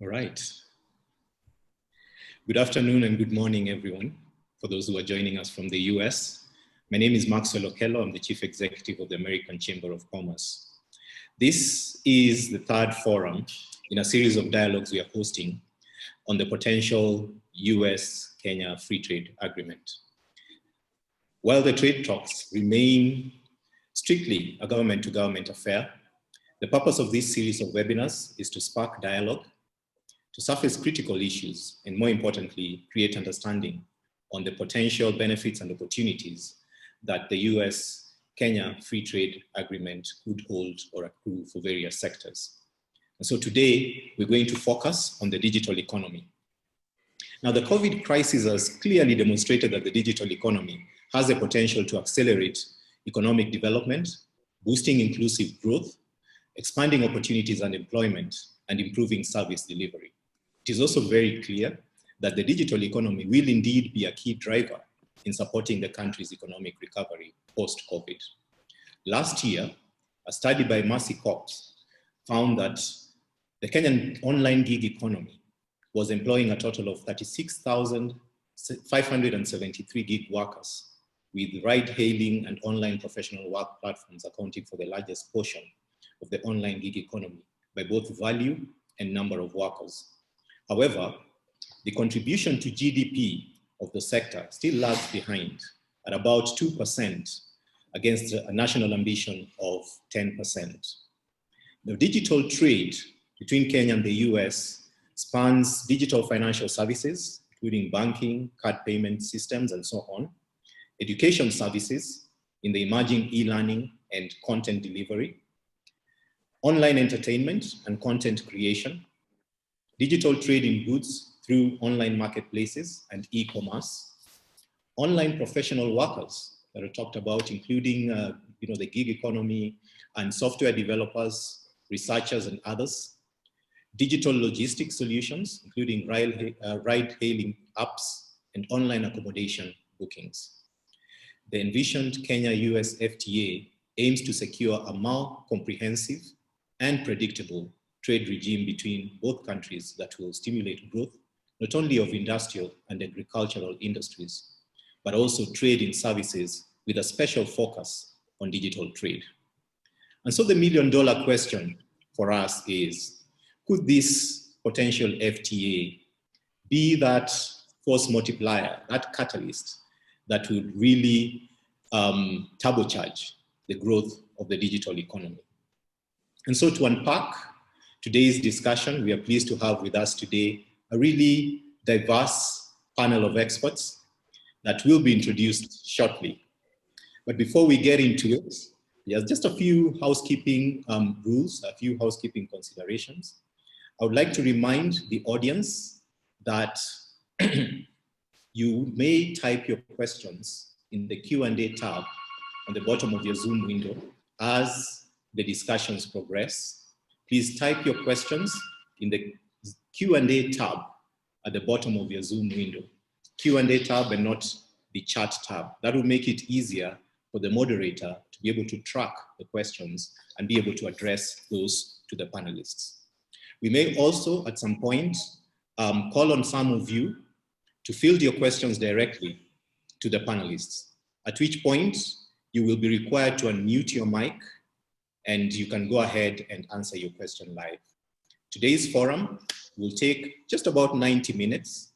All right. Good afternoon and good morning, everyone. For those who are joining us from the US, my name is Maxwell Okello. I'm the Chief Executive of the American Chamber of Commerce. This is the third forum in a series of dialogues we are hosting on the potential US-Kenya Free Trade Agreement. While the trade talks remain strictly a government-to-government affair, the purpose of this series of webinars is to spark dialogue, to surface critical issues, and more importantly, create understanding on the potential benefits and opportunities that the US-Kenya Free Trade Agreement could hold or accrue for various sectors. And so today, we're going to focus on the digital economy. Now, the COVID crisis has clearly demonstrated that the digital economy has the potential to accelerate economic development, boosting inclusive growth, expanding opportunities and employment, and improving service delivery. It is also very clear that the digital economy will indeed be a key driver in supporting the country's economic recovery post-COVID. Last year, a study by Mercy Corps found that the Kenyan online gig economy was employing a total of 36,573 gig workers, with ride-hailing and online professional work platforms accounting for the largest portion of the online gig economy by both value and number of workers. However, the contribution to GDP of the sector still lags behind at about 2% against a national ambition of 10%. The digital trade between Kenya and the US spans digital financial services, including banking, card payment systems, and so on, education services in the emerging e-learning and content delivery, online entertainment and content creation, digital trade in goods through online marketplaces and e-commerce, online professional workers that are talked about, including the gig economy and software developers, researchers, and others, digital logistics solutions, including ride-hailing apps and online accommodation bookings. The envisioned Kenya-US FTA aims to secure a more comprehensive and predictable trade regime between both countries that will stimulate growth, not only of industrial and agricultural industries, but also trade in services with a special focus on digital trade. And so the million-dollar question for us is, could this potential FTA be that force multiplier, that catalyst that would really turbocharge the growth of the digital economy? And so to unpack today's discussion, we are pleased to have with us today a really diverse panel of experts that will be introduced shortly. But before we get into it, there's just a few housekeeping rules, a few housekeeping considerations. I would like to remind the audience that you may type your questions in the Q&A tab on the bottom of your Zoom window as the discussions progress. Please type your questions in the Q&A tab at the bottom of your Zoom window. Q&A tab and not the chat tab. That will make it easier for the moderator to be able to track the questions and be able to address those to the panelists. We may also, at some point, call on some of you to field your questions directly to the panelists, at which point you will be required to unmute your mic and you can go ahead and answer your question live. Today's forum will take just about 90 minutes,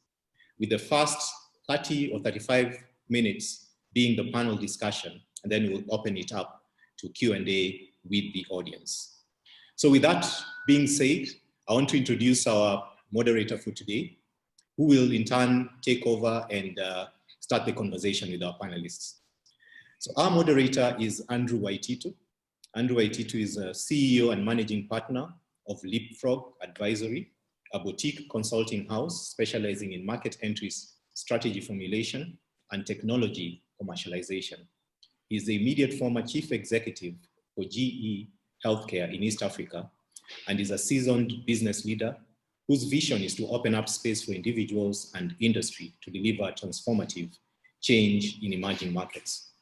with the first 30 or 35 minutes being the panel discussion, and then we'll open it up to Q&A with the audience. So with that being said, I want to introduce our moderator for today, who will in turn take over and start the conversation with our panelists. So our moderator is Andrew Waititu. Andrew Waititu is a CEO and managing partner of Leapfrog Advisory, a boutique consulting house specializing in market entries, strategy formulation, and technology commercialization. He is the immediate former chief executive for GE Healthcare in East Africa and is a seasoned business leader whose vision is to open up space for individuals and industry to deliver transformative change in emerging markets.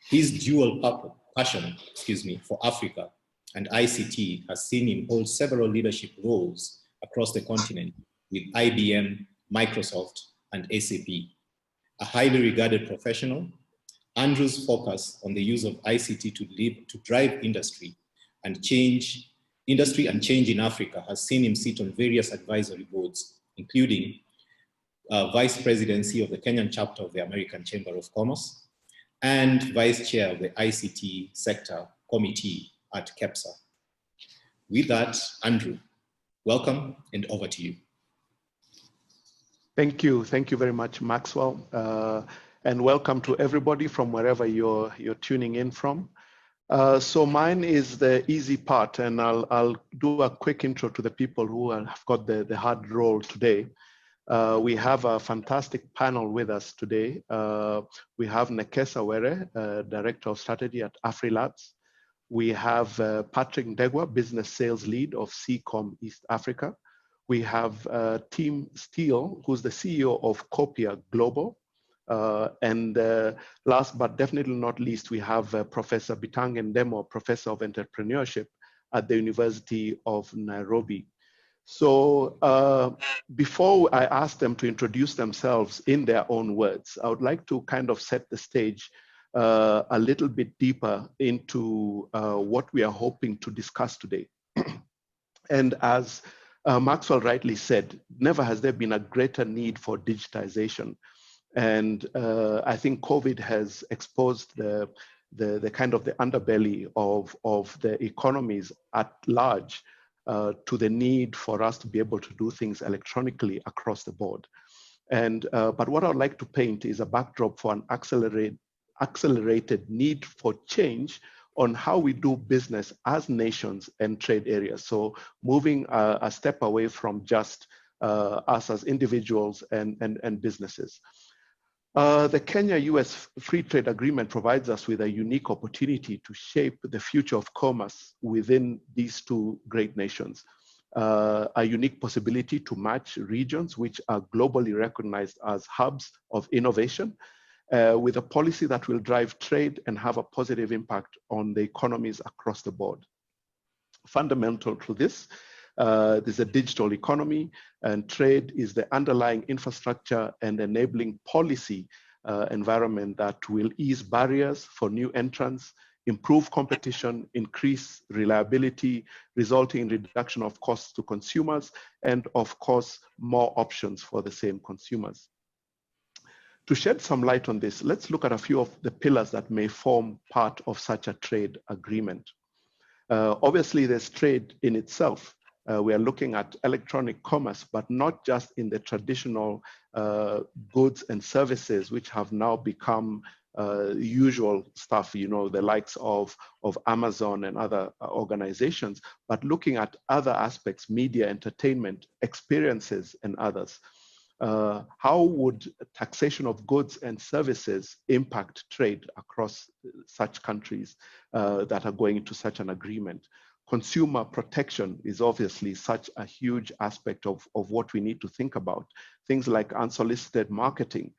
His dual passion for Africa and ICT has seen him hold several leadership roles across the continent with IBM, Microsoft, and SAP. A highly regarded professional, Andrew's focus on the use of ICT to drive industry and change in Africa has seen him sit on various advisory boards, including Vice Presidency of the Kenyan chapter of the American Chamber of Commerce and Vice Chair of the ICT Sector Committee at KEPSA. With that, Andrew, welcome and over to you. Thank you very much, Maxwell, and welcome to everybody from wherever you're tuning in from. So mine is the easy part, and I'll do a quick intro to the people who have got the hard role today. We have a fantastic panel with us today. We have Nekesa Were, Director of Strategy at AfriLabs. We have Patrick Ndegwa, Business Sales Lead of CCOM East Africa. We have Tim Steele, who's the CEO of Copia Global. And last but definitely not least, we have Professor Bitang Ndemo, Professor of Entrepreneurship at the University of Nairobi. So before I ask them to introduce themselves in their own words, I would like to kind of set the stage a little bit deeper into what we are hoping to discuss today. And as Maxwell rightly said, never has there been a greater need for digitization. And I think COVID has exposed the kind of the underbelly of the economies at large to the need for us to be able to do things electronically across the board. And but what I'd like to paint is a backdrop for an accelerated need for change on how we do business as nations and trade areas. So moving a step away from just us as individuals and businesses. The Kenya-US Free Trade Agreement provides us with a unique opportunity to shape the future of commerce within these two great nations. A unique possibility to match regions which are globally recognized as hubs of innovation with a policy that will drive trade and have a positive impact on the economies across the board. Fundamental to this, there's a digital economy, and trade is the underlying infrastructure and enabling policy environment that will ease barriers for new entrants, improve competition, increase reliability, resulting in reduction of costs to consumers, and of course, more options for the same consumers. To shed some light on this, let's look at a few of the pillars that may form part of such a trade agreement. Obviously, there's trade in itself. We are looking at electronic commerce, but not just in the traditional goods and services, which have now become usual stuff, you know, the likes of Amazon and other organizations, but looking at other aspects, media, entertainment, experiences, and others. How would taxation of goods and services impact trade across such countries that are going into such an agreement? Consumer protection is obviously such a huge aspect of what we need to think about. Things like unsolicited marketing,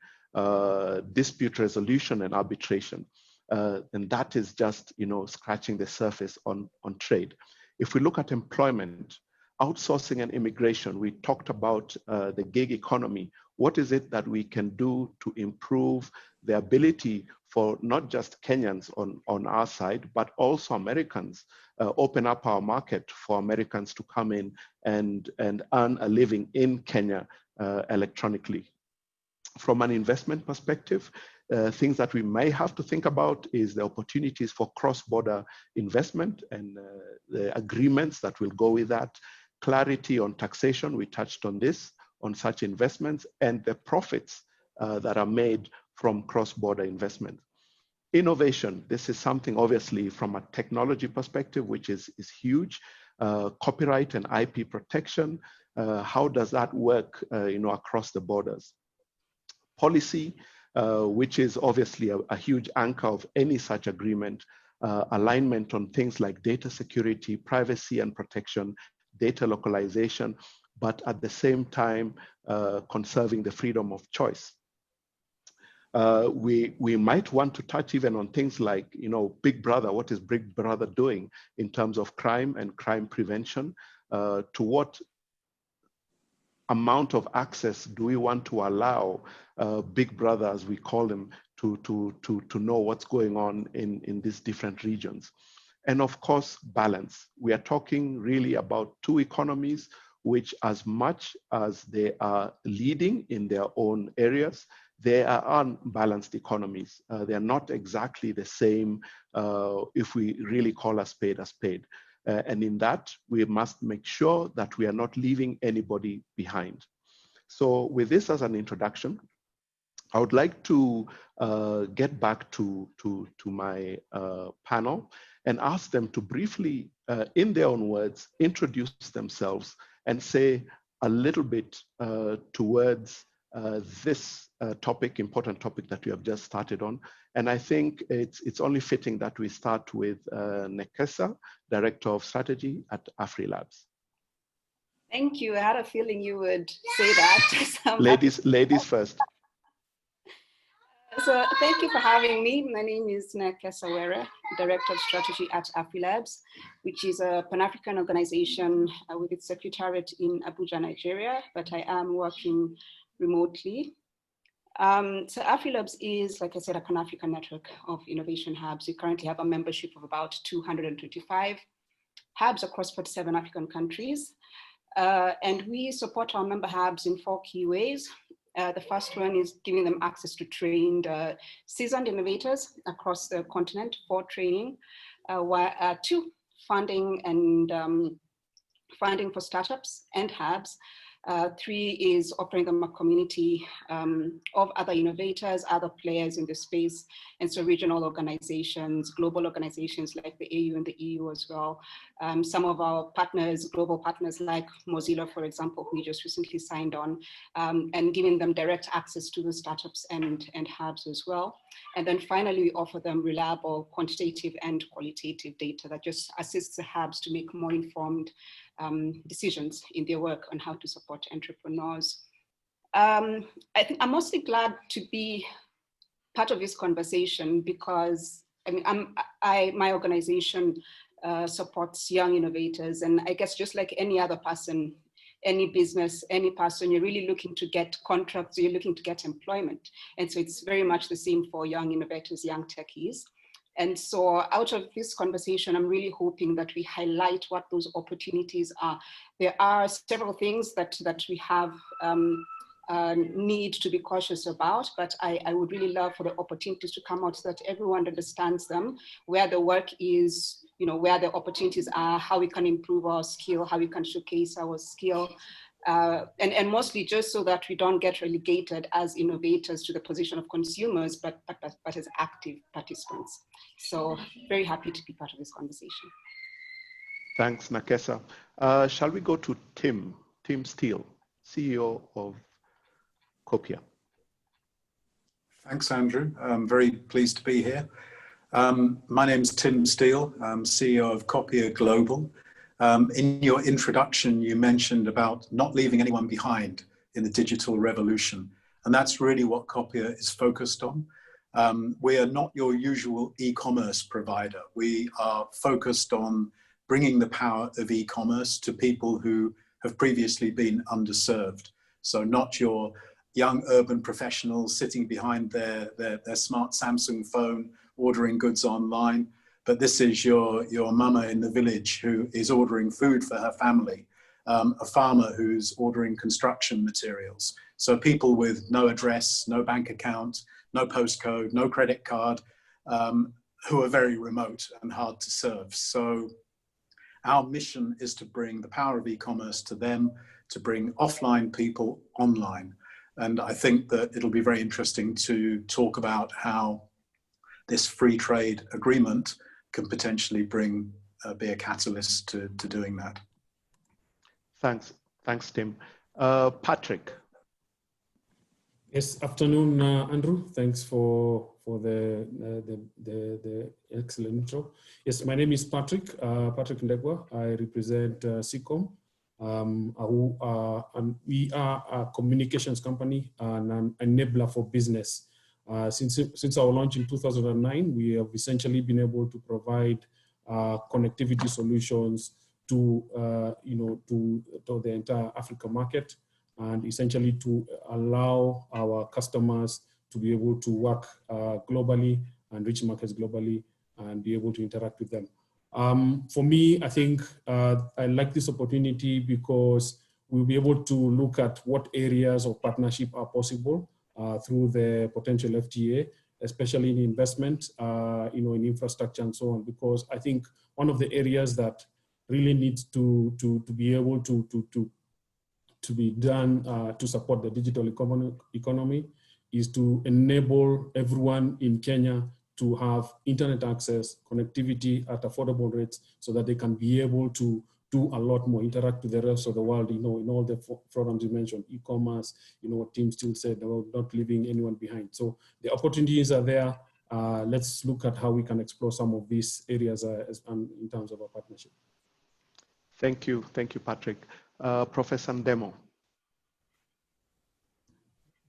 dispute resolution and arbitration. And that is just, you know, scratching the surface on trade. If we look at employment, outsourcing and immigration, we talked about the gig economy. What is it that we can do to improve the ability for not just Kenyans on our side, but also Americans, open up our market for Americans to come in and earn a living in Kenya electronically. From an investment perspective, things that we may have to think about is the opportunities for cross-border investment and the agreements that will go with that. Clarity on taxation, we touched on this, on such investments, and the profits that are made from cross-border investment. Innovation, this is something obviously from a technology perspective, which is huge. Copyright and IP protection, how does that work you know, across the borders? Policy, which is obviously a huge anchor of any such agreement. Alignment on things like data security, privacy and protection, data localization, but at the same time, conserving the freedom of choice. We might want to touch even on things like, you know, Big Brother, what is Big Brother doing in terms of crime and crime prevention, to what amount of access do we want to allow big brother, as we call them, to know what's going on in these different regions? And of course, balance. We are talking really about two economies which, as much as they are leading in their own areas, they are unbalanced economies. They are not exactly the same if we really call a spade a spade. And in that, we must make sure that we are not leaving anybody behind. So with this as an introduction, I would like to get back to my panel and ask them to briefly, in their own words, introduce themselves and say a little bit towards this important topic that we have just started on. And I think it's only fitting that we start with Nekesa, Director of Strategy at AfriLabs. Thank you. I had a feeling you would say that. Ladies first. So thank you for having me. My name is Nekesa Were, Director of Strategy at AfriLabs, which is a Pan-African organization with its secretariat in Abuja, Nigeria, but I am working remotely. So AfriLabs is, like I said, a Pan-African network of innovation hubs. We currently have a membership of about 225 hubs across 47 African countries. And we support our member hubs in 4 key ways. The first one is giving them access to trained, seasoned innovators across the continent for training. 2, funding and funding for startups and hubs. 3 is offering them a community of other innovators, other players in the space, and so regional organizations, global organizations like the AU and the EU as well. Some of our partners, global partners like Mozilla, for example, who we just recently signed on, and giving them direct access to the startups and hubs as well. And then finally, we offer them reliable quantitative and qualitative data that just assists the hubs to make more informed decisions in their work on how to support entrepreneurs. I think I'm mostly glad to be part of this conversation because I mean, my organization supports young innovators, and I guess just like any other person, any business, any person, you're really looking to get contracts, you're looking to get employment. And so it's very much the same for young innovators, young techies. And so out of this conversation, I'm really hoping that we highlight what those opportunities are. There are several things that we have need to be cautious about, but I would really love for the opportunities to come out so that everyone understands them, where the work is, you know, where the opportunities are, how we can improve our skill, how we can showcase our skill. And mostly just so that we don't get relegated as innovators to the position of consumers, but as active participants. So very happy to be part of this conversation. Thanks, Nekesa. Shall we go to Tim Steele, CEO of Copia? Thanks, Andrew. I'm very pleased to be here. My name is Tim Steele. I'm CEO of Copia Global. In your introduction, you mentioned about not leaving anyone behind in the digital revolution. And that's really what Copia is focused on. We are not your usual e-commerce provider. We are focused on bringing the power of e-commerce to people who have previously been underserved. So not your young urban professionals sitting behind their smart Samsung phone, ordering goods online. But this is your mama in the village who is ordering food for her family, a farmer who's ordering construction materials. So people with no address, no bank account, no postcode, no credit card, who are very remote and hard to serve. So our mission is to bring the power of e-commerce to them, to bring offline people online. And I think that it'll be very interesting to talk about how this free trade agreement can potentially be a catalyst to doing that. Thanks, Tim. Patrick. Yes, afternoon, Andrew. Thanks for the excellent intro. Yes, my name is Patrick Ndegwa. I represent CICOM, and we are a communications company and an enabler for business. Since our launch in 2009, we have essentially been able to provide connectivity solutions to the entire Africa market. and essentially to allow our customers to be able to work globally and reach markets globally and be able to interact with them. For me, I think I like this opportunity because we'll be able to look at what areas of partnership are possible through the potential FTA, especially in investment, in infrastructure and so on, because I think one of the areas that really needs to be able to be done to support the digital economy is to enable everyone in Kenya to have internet access, connectivity at affordable rates so that they can be able to do a lot more, interact with the rest of the world, in all the forums you mentioned, e-commerce, what Tim still said about not leaving anyone behind. So the opportunities are there. Let's look at how we can explore some of these areas in terms of our partnership. Thank you, Patrick. Professor Ndemo.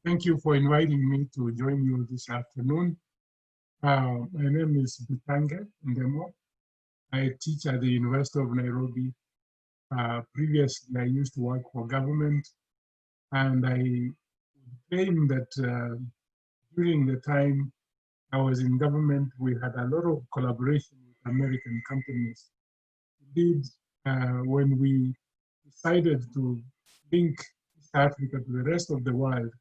Thank you for inviting me to join you this afternoon. My name is Butange Ndemo. I teach at the University of Nairobi. Previously, I used to work for government, and I claim that during the time I was in government, we had a lot of collaboration with American companies. Indeed, when we decided to link East Africa to the rest of the world,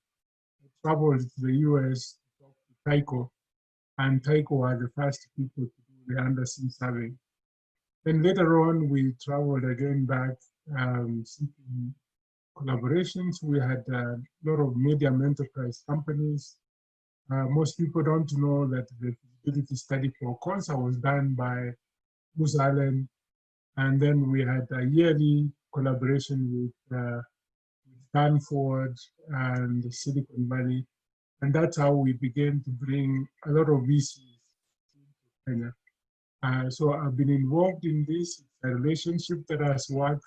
I traveled to the US to talk to Tyco, and Tyco were the first people to do the undersea survey. Then later on, we traveled again back seeking collaborations. We had a lot of medium enterprise companies. Most people don't know that the feasibility study for CONSA was done by Booz Allen. And then we had a yearly collaboration with Stanford and Silicon Valley. And that's how we began to bring a lot of VCs to Kenya. So I've been involved in this. It's a relationship that has worked,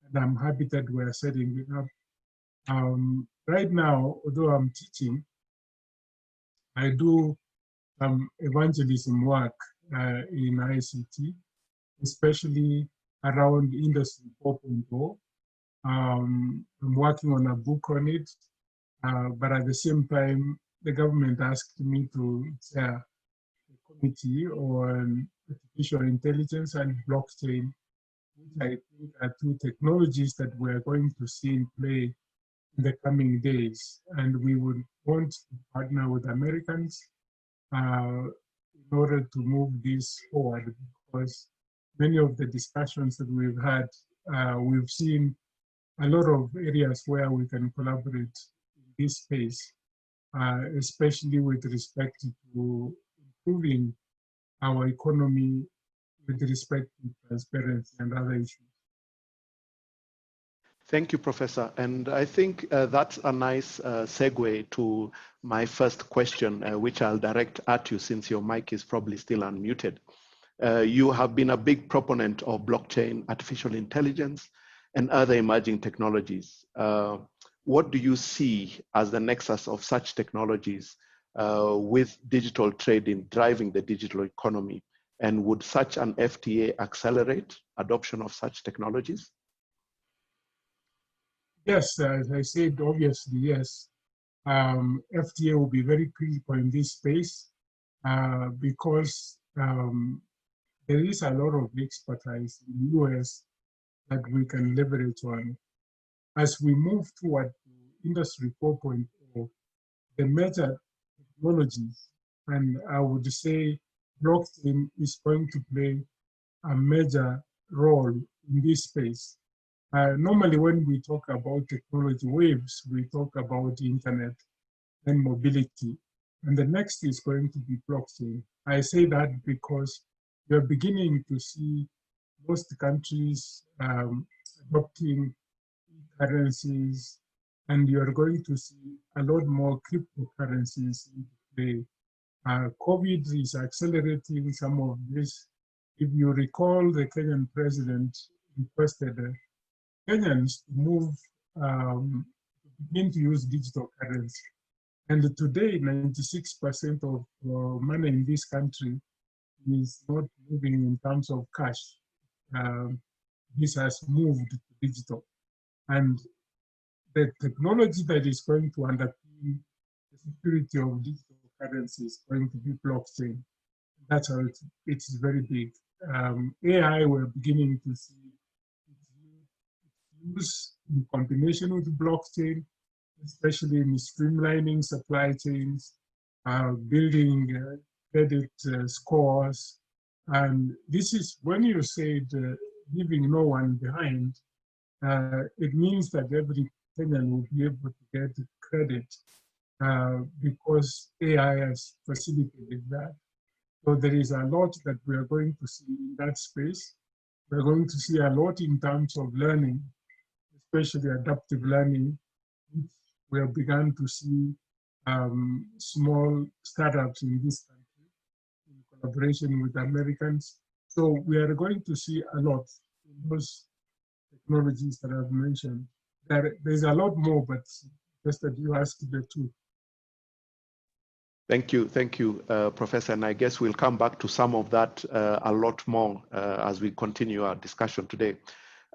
and I'm happy that we're setting it up. Right now, although I'm teaching, I do some evangelism work in ICT, especially around Industry 4.0. I'm working on a book on it, but at the same time, the government asked me to chair a committee on artificial intelligence and blockchain, which I think are two technologies that we're going to see in play in the coming days. And we would want to partner with Americans in order to move this forward, because many of the discussions that we've had, we've seen a lot of areas where we can collaborate in this space, especially with respect to improving our economy with respect to transparency and other issues. Thank you, Professor. And I think that's a nice segue to my first question, which I'll direct at you since your mic is probably still unmuted. You have been a big proponent of blockchain, artificial intelligence, and other emerging technologies. What do you see as the nexus of such technologies with digital trading driving the digital economy? And would such an FTA accelerate adoption of such technologies? Yes, as I said, obviously, yes. FTA will be very critical in this space because there is a lot of expertise in the US that we can leverage on. As we move toward Industry 4.0, the major technologies, and I would say blockchain is going to play a major role in this space. Normally, when we talk about technology waves, we talk about internet and mobility. And the next is going to be blockchain. I say that because we're beginning to see most countries adopting currencies, and you're going to see a lot more cryptocurrencies in play. COVID is accelerating some of this. If you recall, the Kenyan president requested Kenyans to move, begin to use digital currency. And today, 96% of money in this country is not moving in terms of cash. This has moved to digital. And the technology that is going to underpin the security of digital currency is going to be blockchain. That's how it's very big. AI, we're beginning to see its use in combination with blockchain, especially in streamlining supply chains, building credit scores. And this is when you said leaving no one behind, it means that every Kenyan will be able to get credit because AI has facilitated that. So there is a lot that we are going to see in that space. We're going to see a lot in terms of learning, especially adaptive learning, which we have begun to see small startups in this country in collaboration with Americans. So we are going to see a lot in those technologies that I've mentioned. There's a lot more, but just that you asked the two. Thank you, Professor. And I guess we'll come back to some of that a lot more as we continue our discussion today.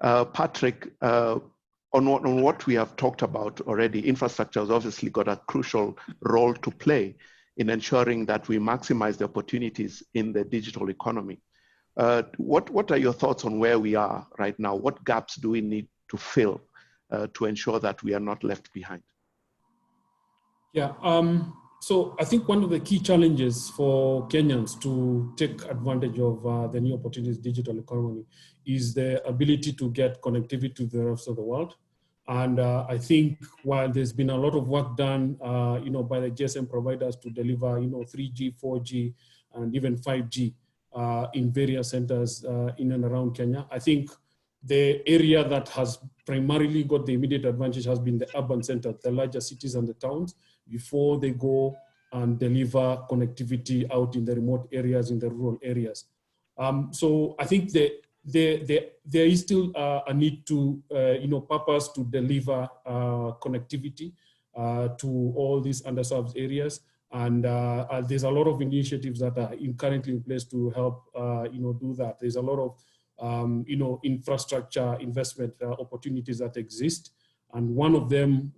Patrick, on what we have talked about already, infrastructure has obviously got a crucial role to play in ensuring that we maximize the opportunities in the digital economy. What are your thoughts on where we are right now? What gaps do we need to fill to ensure that we are not left behind? Yeah, so I think one of the key challenges for Kenyans to take advantage of the new opportunities digital economy is the ability to get connectivity to the rest of the world. And I think while there's been a lot of work done, by the GSM providers to deliver, 3G, 4G, and even 5G in various centers in and around Kenya, I think the area that has primarily got the immediate advantage has been the urban centers, the larger cities and the towns, before they go and deliver connectivity out in the remote areas, in the rural areas. So I think there is still a need to, purpose to deliver connectivity to all these underserved areas. And there's a lot of initiatives that are currently in place to help, do that. There's a lot of, infrastructure investment opportunities that exist. And one of them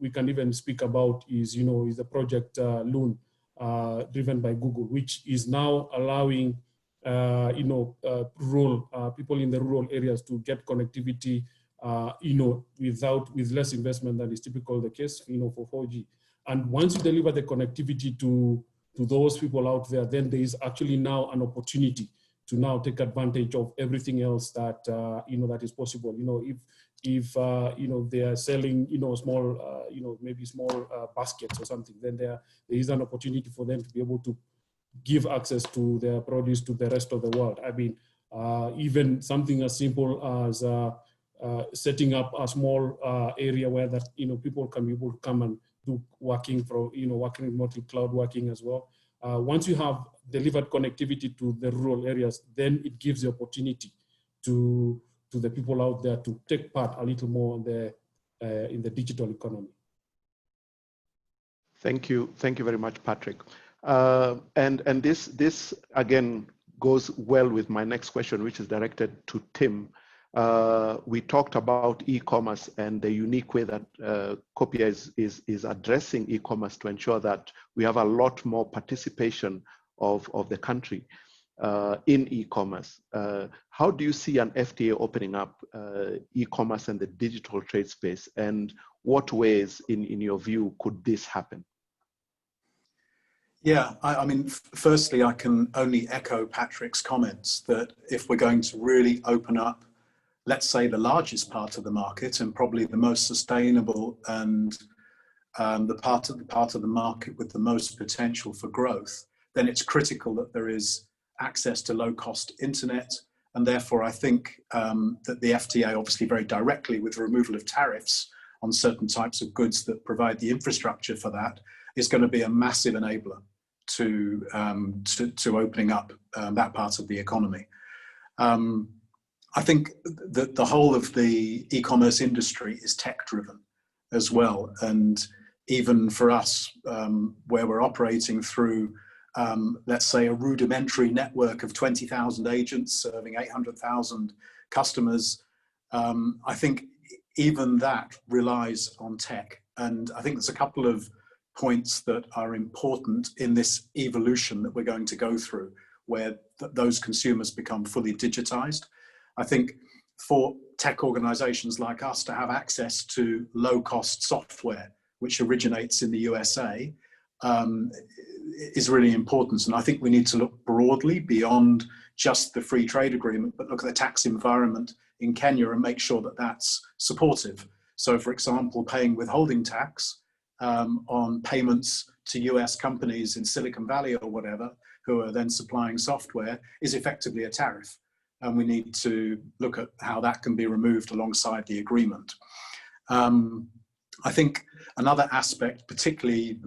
we can even speak about is the project Loon, driven by Google, which is now allowing people in the rural areas to get connectivity, with less investment than is typical the case, for 4G. And once you deliver the connectivity to those people out there, then there is actually now an opportunity to now take advantage of everything else that that is possible. If they are selling small maybe small baskets or something, then there is an opportunity for them to be able to give access to their produce to the rest of the world. I mean, even something as simple as setting up a small area where that people can be able to come and do working remotely, cloud working as well. Once you have delivered connectivity to the rural areas, then it gives the opportunity to the people out there to take part a little more in the digital economy. Thank you very much, Patrick. And this again goes well with my next question, which is directed to Tim. We talked about e-commerce and the unique way that Copia is addressing e-commerce to ensure that we have a lot more participation of the country in e-commerce. How do you see an FTA opening up e-commerce and the digital trade space? And what ways, in your view, could this happen? Yeah, I mean, firstly, I can only echo Patrick's comments that if we're going to really open up, let's say, the largest part of the market and probably the most sustainable and the part of the market with the most potential for growth, then it's critical that there is access to low-cost internet. And therefore, I think that the FTA, obviously very directly with the removal of tariffs on certain types of goods that provide the infrastructure for that, is going to be a massive enabler to opening up that part of the economy. I think that the whole of the e-commerce industry is tech-driven as well. And even for us, where we're operating through, let's say, a rudimentary network of 20,000 agents serving 800,000 customers, I think even that relies on tech. And I think there's a couple of points that are important in this evolution that we're going to go through, where those consumers become fully digitized. I think for tech organizations like us to have access to low-cost software, which originates in the USA, is really important. And I think we need to look broadly beyond just the free trade agreement, but look at the tax environment in Kenya and make sure that that's supportive. So for example, paying withholding tax on payments to US companies in Silicon Valley or whatever, who are then supplying software, is effectively a tariff. And we need to look at how that can be removed alongside the agreement. I think another aspect particularly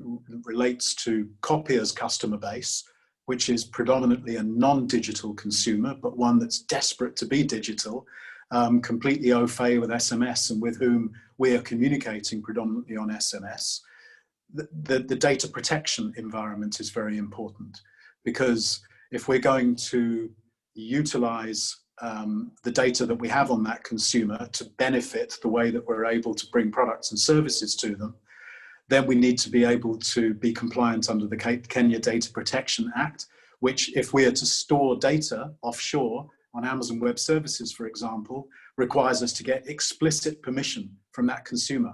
relates to Copier's customer base, which is predominantly a non-digital consumer, but one that's desperate to be digital, completely au fait with SMS and with whom we are communicating predominantly on SMS. The data protection environment is very important, because if we're going to utilize the data that we have on that consumer to benefit the way that we're able to bring products and services to them, then we need to be able to be compliant under the Kenya Data Protection Act, which, if we are to store data offshore on Amazon Web Services, for example, requires us to get explicit permission from that consumer.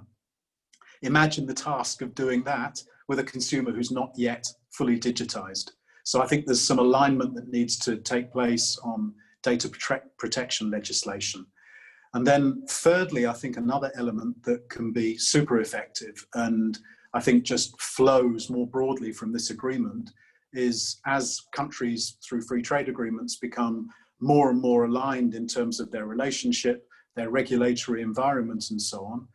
Imagine the task of doing that with a consumer who's not yet fully digitized. So I think there's some alignment that needs to take place on data protection legislation. And then thirdly, I think another element that can be super effective, and I think just flows more broadly from this agreement, is as countries through free trade agreements become more and more aligned in terms of their relationship, their regulatory environments and so on,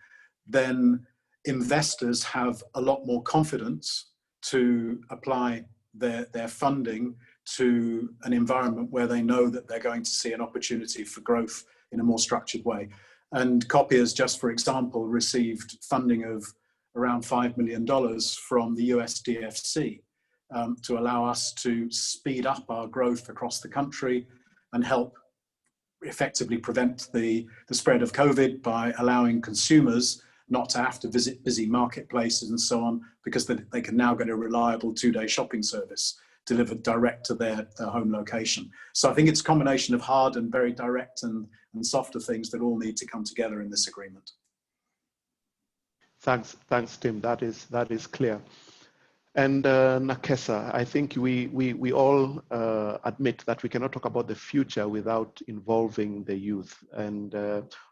then investors have a lot more confidence to apply their funding to an environment where they know that they're going to see an opportunity for growth in a more structured way. And Copier's, just for example, received funding of around $5 million from the USDFC to allow us to speed up our growth across the country and help effectively prevent the spread of COVID by allowing consumers not to have to visit busy marketplaces and so on, because they can now get a reliable 2-day shopping service delivered direct to their home location. So I think it's a combination of hard and very direct and softer things that all need to come together in this agreement. Thanks, Tim. That is clear. And Nakesa, I think we all admit that we cannot talk about the future without involving the youth. And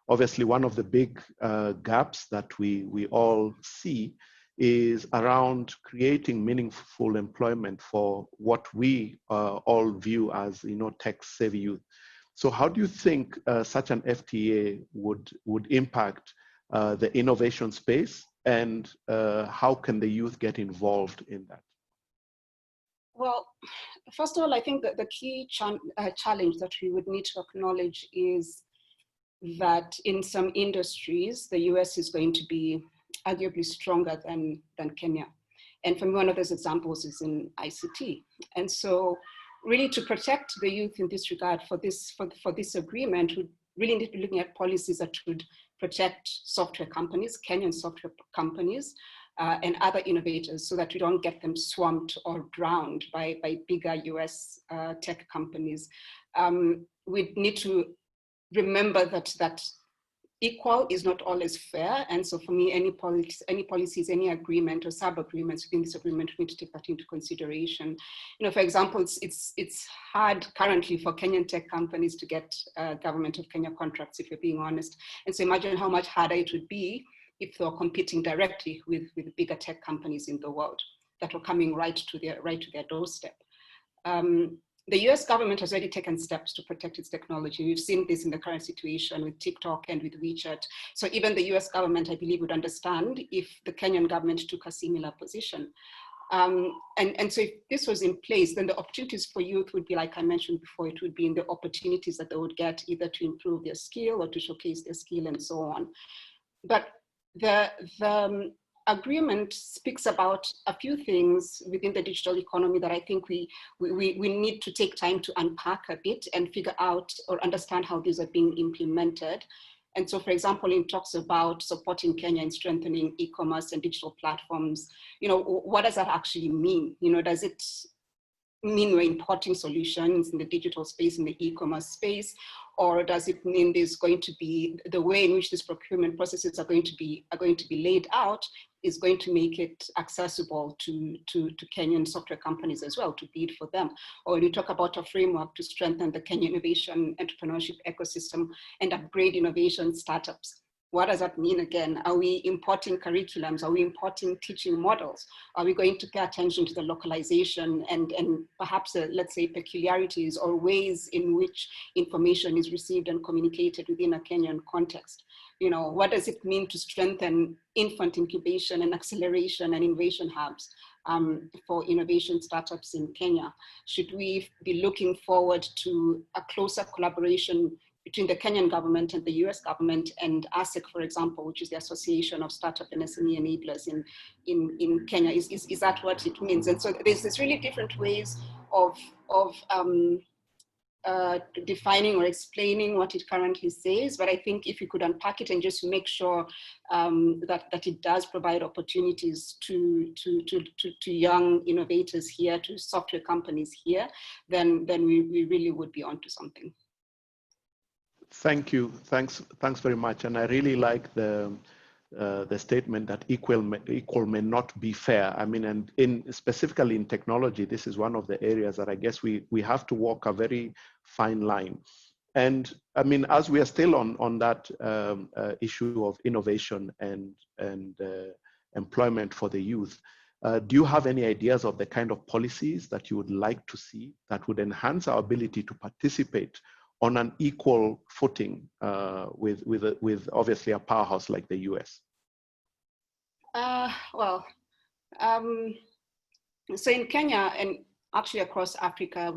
obviously, one of the big gaps that we all see is around creating meaningful employment for what we all view as, tech-savvy youth. So how do you think such an FTA would impact the innovation space, and how can the youth get involved in that? Well, first of all, I think that the key challenge that we would need to acknowledge is that in some industries, the US is going to be arguably stronger than Kenya. And for me, one of those examples is in ICT. And so really to protect the youth in this regard for this agreement, we really need to be looking at policies that would protect software companies, Kenyan software companies, and other innovators, so that we don't get them swamped or drowned by bigger US tech companies. We need to remember that equal is not always fair. And so for me, any policies, any agreement or sub-agreements within this agreement, we need to take that into consideration. For example, it's hard currently for Kenyan tech companies to get government of Kenya contracts, if you're being honest. And so imagine how much harder it would be if they were competing directly with bigger tech companies in the world that were coming right to their doorstep. The US government has already taken steps to protect its technology. We've seen this in the current situation with TikTok and with WeChat. So even the US government, I believe, would understand if the Kenyan government took a similar position. And so if this was in place, then the opportunities for youth would be, like I mentioned before, it would be in the opportunities that they would get either to improve their skill or to showcase their skill and so on. But the agreement speaks about a few things within the digital economy that I think we need to take time to unpack a bit and figure out or understand how these are being implemented. And so, for example, it talks about supporting Kenya in strengthening e-commerce and digital platforms. What does that actually mean? Does it mean we're importing solutions in the digital space, in the e-commerce space, or does it mean there's going to be the way in which these procurement processes are going to be laid out is going to make it accessible to Kenyan software companies as well to bid for them? Or when you talk about a framework to strengthen the Kenya innovation entrepreneurship ecosystem and upgrade innovation startups, what does that mean again? Are we importing curriculums? Are we importing teaching models? Are we going to pay attention to the localization and perhaps, let's say, peculiarities or ways in which information is received and communicated within a Kenyan context? What does it mean to strengthen infant incubation and acceleration and innovation hubs for innovation startups in Kenya? Should we be looking forward to a closer collaboration between the Kenyan government and the US government and ASEC, for example, which is the Association of Startup and SME Enablers in Kenya? Is that what it means? And so there's this really different ways of defining or explaining what it currently says, but I think if you could unpack it and just make sure that it does provide opportunities to young innovators here, to software companies here, then we really would be onto something. Thank you. Thanks very much. And I really like the statement that equal may not be fair. I mean, and specifically in technology, this is one of the areas that I guess we have to walk a very fine line. And I mean, as we are still on that issue of innovation and employment for the youth, do you have any ideas of the kind of policies that you would like to see that would enhance our ability to participate on an equal footing with obviously a powerhouse like the US? So in Kenya and actually across Africa,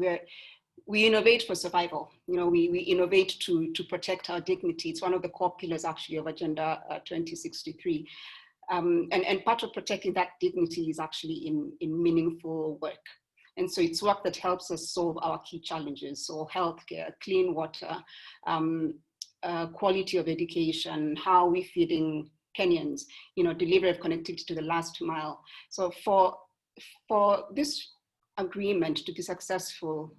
we innovate for survival. We innovate to protect our dignity. It's one of the core pillars actually of Agenda 2063. And part of protecting that dignity is actually in meaningful work. And so it's work that helps us solve our key challenges. So healthcare, clean water, quality of education, how we're feeding Kenyans, delivery of connectivity to the last mile. So for this agreement to be successful,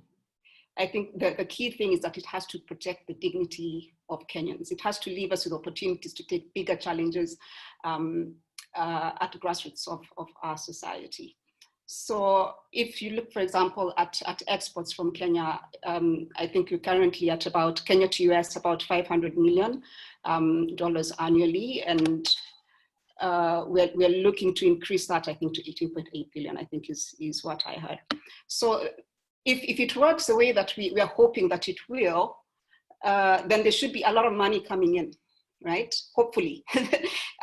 I think the key thing is that it has to protect the dignity of Kenyans. It has to leave us with opportunities to take bigger challenges at the grassroots of our society. So if you look, for example, at exports from Kenya, I think we're currently at about Kenya to US, about $500 million annually. And we're looking to increase that, I think, to 18.8 billion, I think is what I heard. So if it works the way that we are hoping that it will, then there should be a lot of money coming in, right? Hopefully,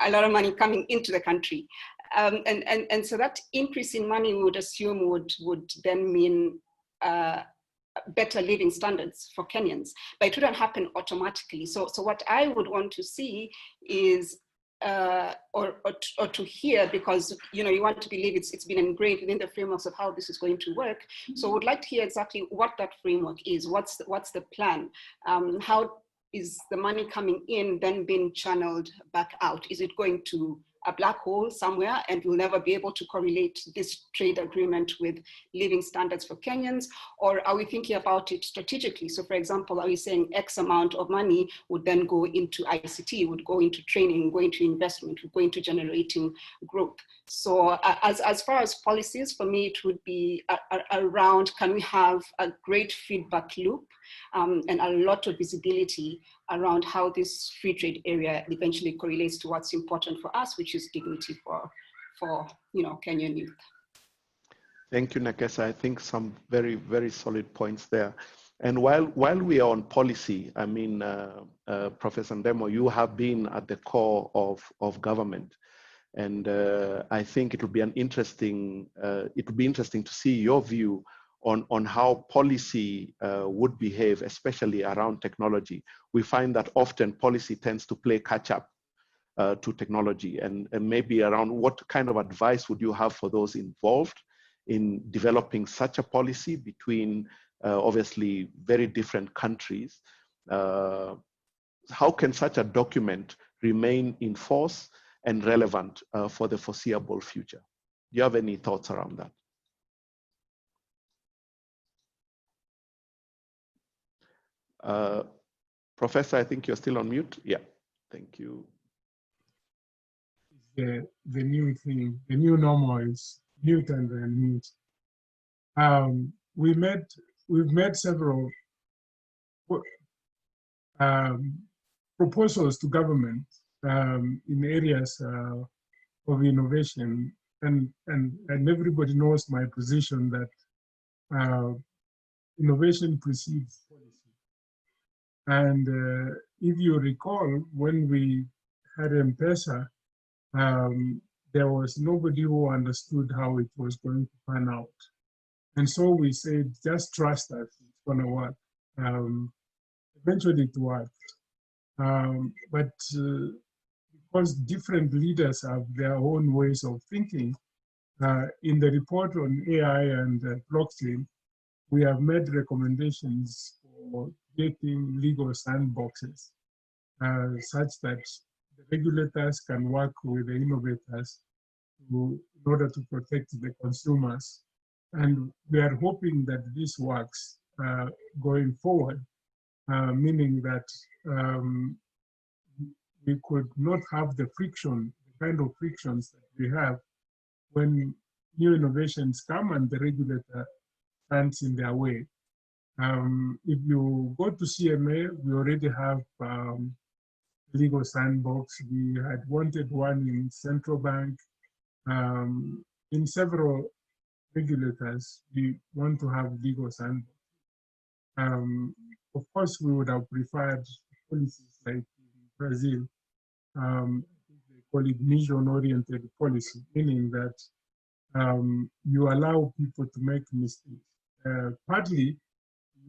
a lot of money coming into the country. And so that increase in money we would assume would then mean better living standards for Kenyans, but it wouldn't happen automatically. So what I would want to see is, or to hear, because you want to believe it's been ingrained within the frameworks of how this is going to work. So I would like to hear exactly what that framework is. What's the plan? How is the money coming in then being channeled back out? Is it going to a black hole somewhere and we'll never be able to correlate this trade agreement with living standards for Kenyans? Or are we thinking about it strategically? So for example, are we saying X amount of money would then go into ICT, would go into training, go into investment, would go into generating growth? So as far as policies, for me, it would be around, can we have a great feedback loop and a lot of visibility around how this free trade area eventually correlates to what's important for us, which is dignity for Kenyan youth. Thank you, Nekesa. I think some very, very solid points there. And while we are on policy, I mean, Professor Ndemo, you have been at the core of government. And I think it would be interesting to see your view on how policy would behave, especially around technology. We find that often policy tends to play catch up to technology, and maybe around what kind of advice would you have for those involved in developing such a policy between obviously very different countries, how can such a document remain in force and relevant for the foreseeable future? Do you have any thoughts around that? Professor, I think you're still on mute. Yeah, thank you. The new thing, the new normal is mute and then mute. We've made several proposals to government in areas of innovation, and everybody knows my position that innovation precedes policy. And if you recall, when we had M-Pesa, there was nobody who understood how it was going to pan out. And so we said, just trust us, it's going to work. Eventually it worked. But because different leaders have their own ways of thinking, in the report on AI and blockchain, we have made recommendations for creating legal sandboxes such that the regulators can work with the innovators in order to protect the consumers. And we are hoping that this works going forward, meaning that we could not have the friction, the kind of frictions that we have when new innovations come and the regulator stands in their way. If you go to CMA, we already have legal sandbox. We had wanted one in central bank. In several regulators, we want to have legal sandbox. Of course, we would have preferred policies like in Brazil. They call it mission-oriented policy, meaning that you allow people to make mistakes. Partly,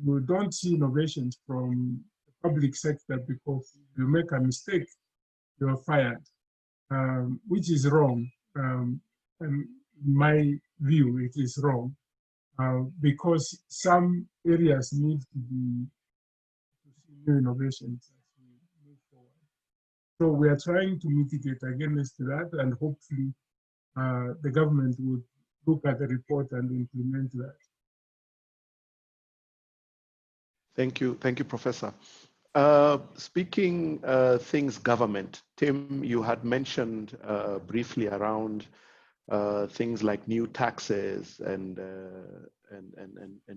you don't see innovations from the public sector because if you make a mistake, you're fired, which is wrong. And in my view, it is wrong because some areas need to see new innovations as we move forward. So we are trying to mitigate against that, and hopefully the government would look at the report and implement that. Thank you, Professor. Speaking things government, Tim, you had mentioned briefly around things like new taxes and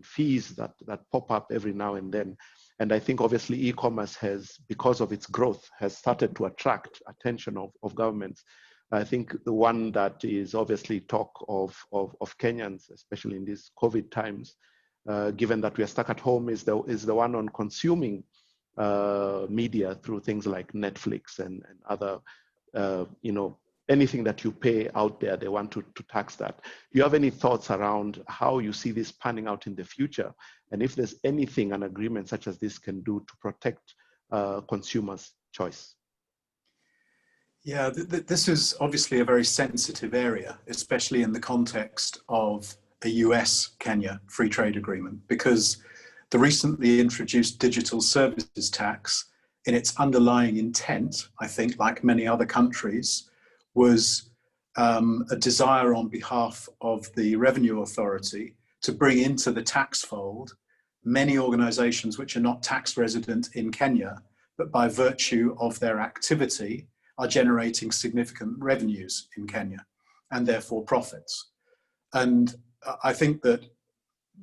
fees that pop up every now and then. And I think obviously e-commerce has, because of its growth, has started to attract attention of governments. I think the one that is obviously talk of Kenyans, especially in these COVID times, given that we are stuck at home, is the one on consuming media through things like Netflix and other, anything that you pay out there, they want to tax that. Do you have any thoughts around how you see this panning out in the future? And if there's anything an agreement such as this can do to protect consumers' choice? Yeah, this is obviously a very sensitive area, especially in the context of a US-Kenya free trade agreement, because the recently introduced digital services tax, in its underlying intent, I think, like many other countries, was a desire on behalf of the Revenue Authority to bring into the tax fold many organizations which are not tax resident in Kenya, but by virtue of their activity are generating significant revenues in Kenya and therefore profits. And I think that,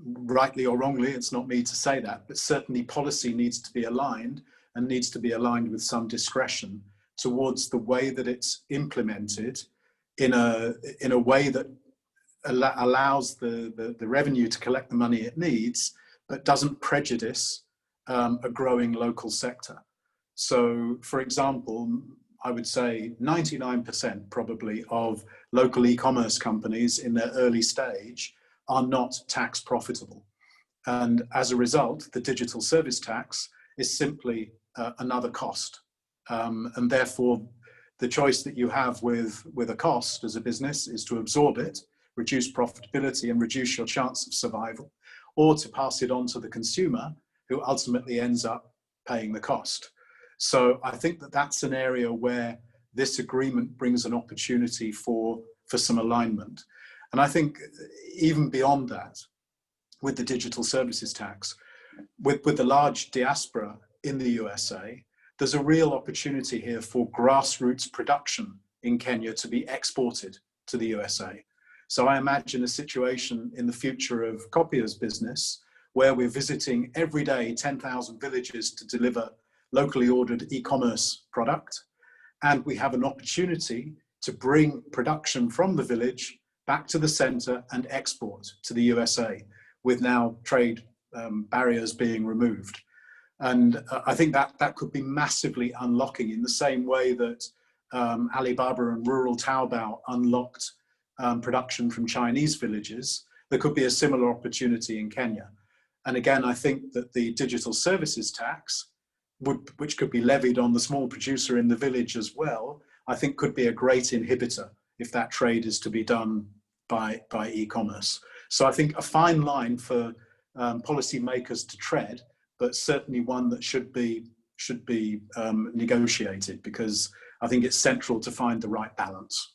rightly or wrongly, it's not me to say that, but certainly policy needs to be aligned and needs to be aligned with some discretion towards the way that it's implemented in a way that allows the revenue to collect the money it needs, but doesn't prejudice a growing local sector. So, for example, I would say 99% probably of local e-commerce companies in their early stage are not tax profitable. And as a result, the digital service tax is simply another cost. And therefore, the choice that you have with a cost as a business is to absorb it, reduce profitability and reduce your chance of survival, or to pass it on to the consumer who ultimately ends up paying the cost. So I think that that's an area where this agreement brings an opportunity for some alignment. And I think even beyond that, with the digital services tax, with the large diaspora in the USA, there's a real opportunity here for grassroots production in Kenya to be exported to the USA. So I imagine a situation in the future of Copier's business where we're visiting every day 10,000 villages to deliver locally ordered e-commerce product. And we have an opportunity to bring production from the village back to the center and export to the USA, with now trade barriers being removed. And I think that could be massively unlocking in the same way that Alibaba and rural Taobao unlocked production from Chinese villages. There could be a similar opportunity in Kenya. And again, I think that the digital services tax, which could be levied on the small producer in the village as well, I think could be a great inhibitor if that trade is to be done by e-commerce. So I think a fine line for policymakers to tread, but certainly one that should be negotiated, because I think it's central to find the right balance.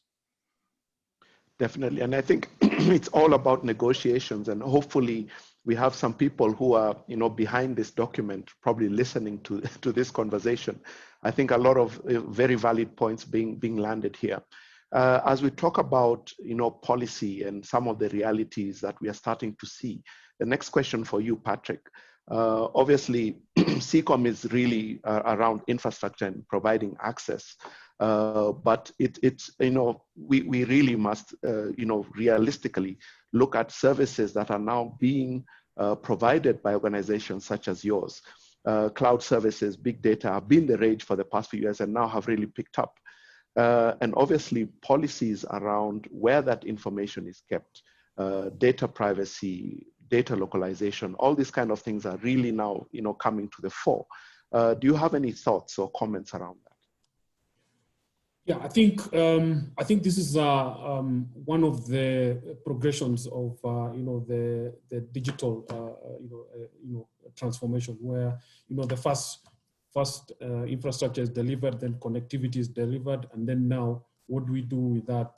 Definitely, and I think it's all about negotiations, and hopefully we have some people who are, behind this document, probably listening to this conversation. I think a lot of very valid points being landed here. As we talk about, policy and some of the realities that we are starting to see, the next question for you, Patrick. Obviously, CCOM is really around infrastructure and providing access. But it's we really must, realistically look at services that are now being provided by organizations such as yours. Cloud services, big data have been the rage for the past few years and now have really picked up. And obviously policies around where that information is kept, data privacy, data localization, all these kind of things are really now, coming to the fore. Do you have any thoughts or comments around that? Yeah, I think this is one of the progressions of the digital transformation, where the first infrastructure is delivered, then connectivity is delivered, and then now what do we do with that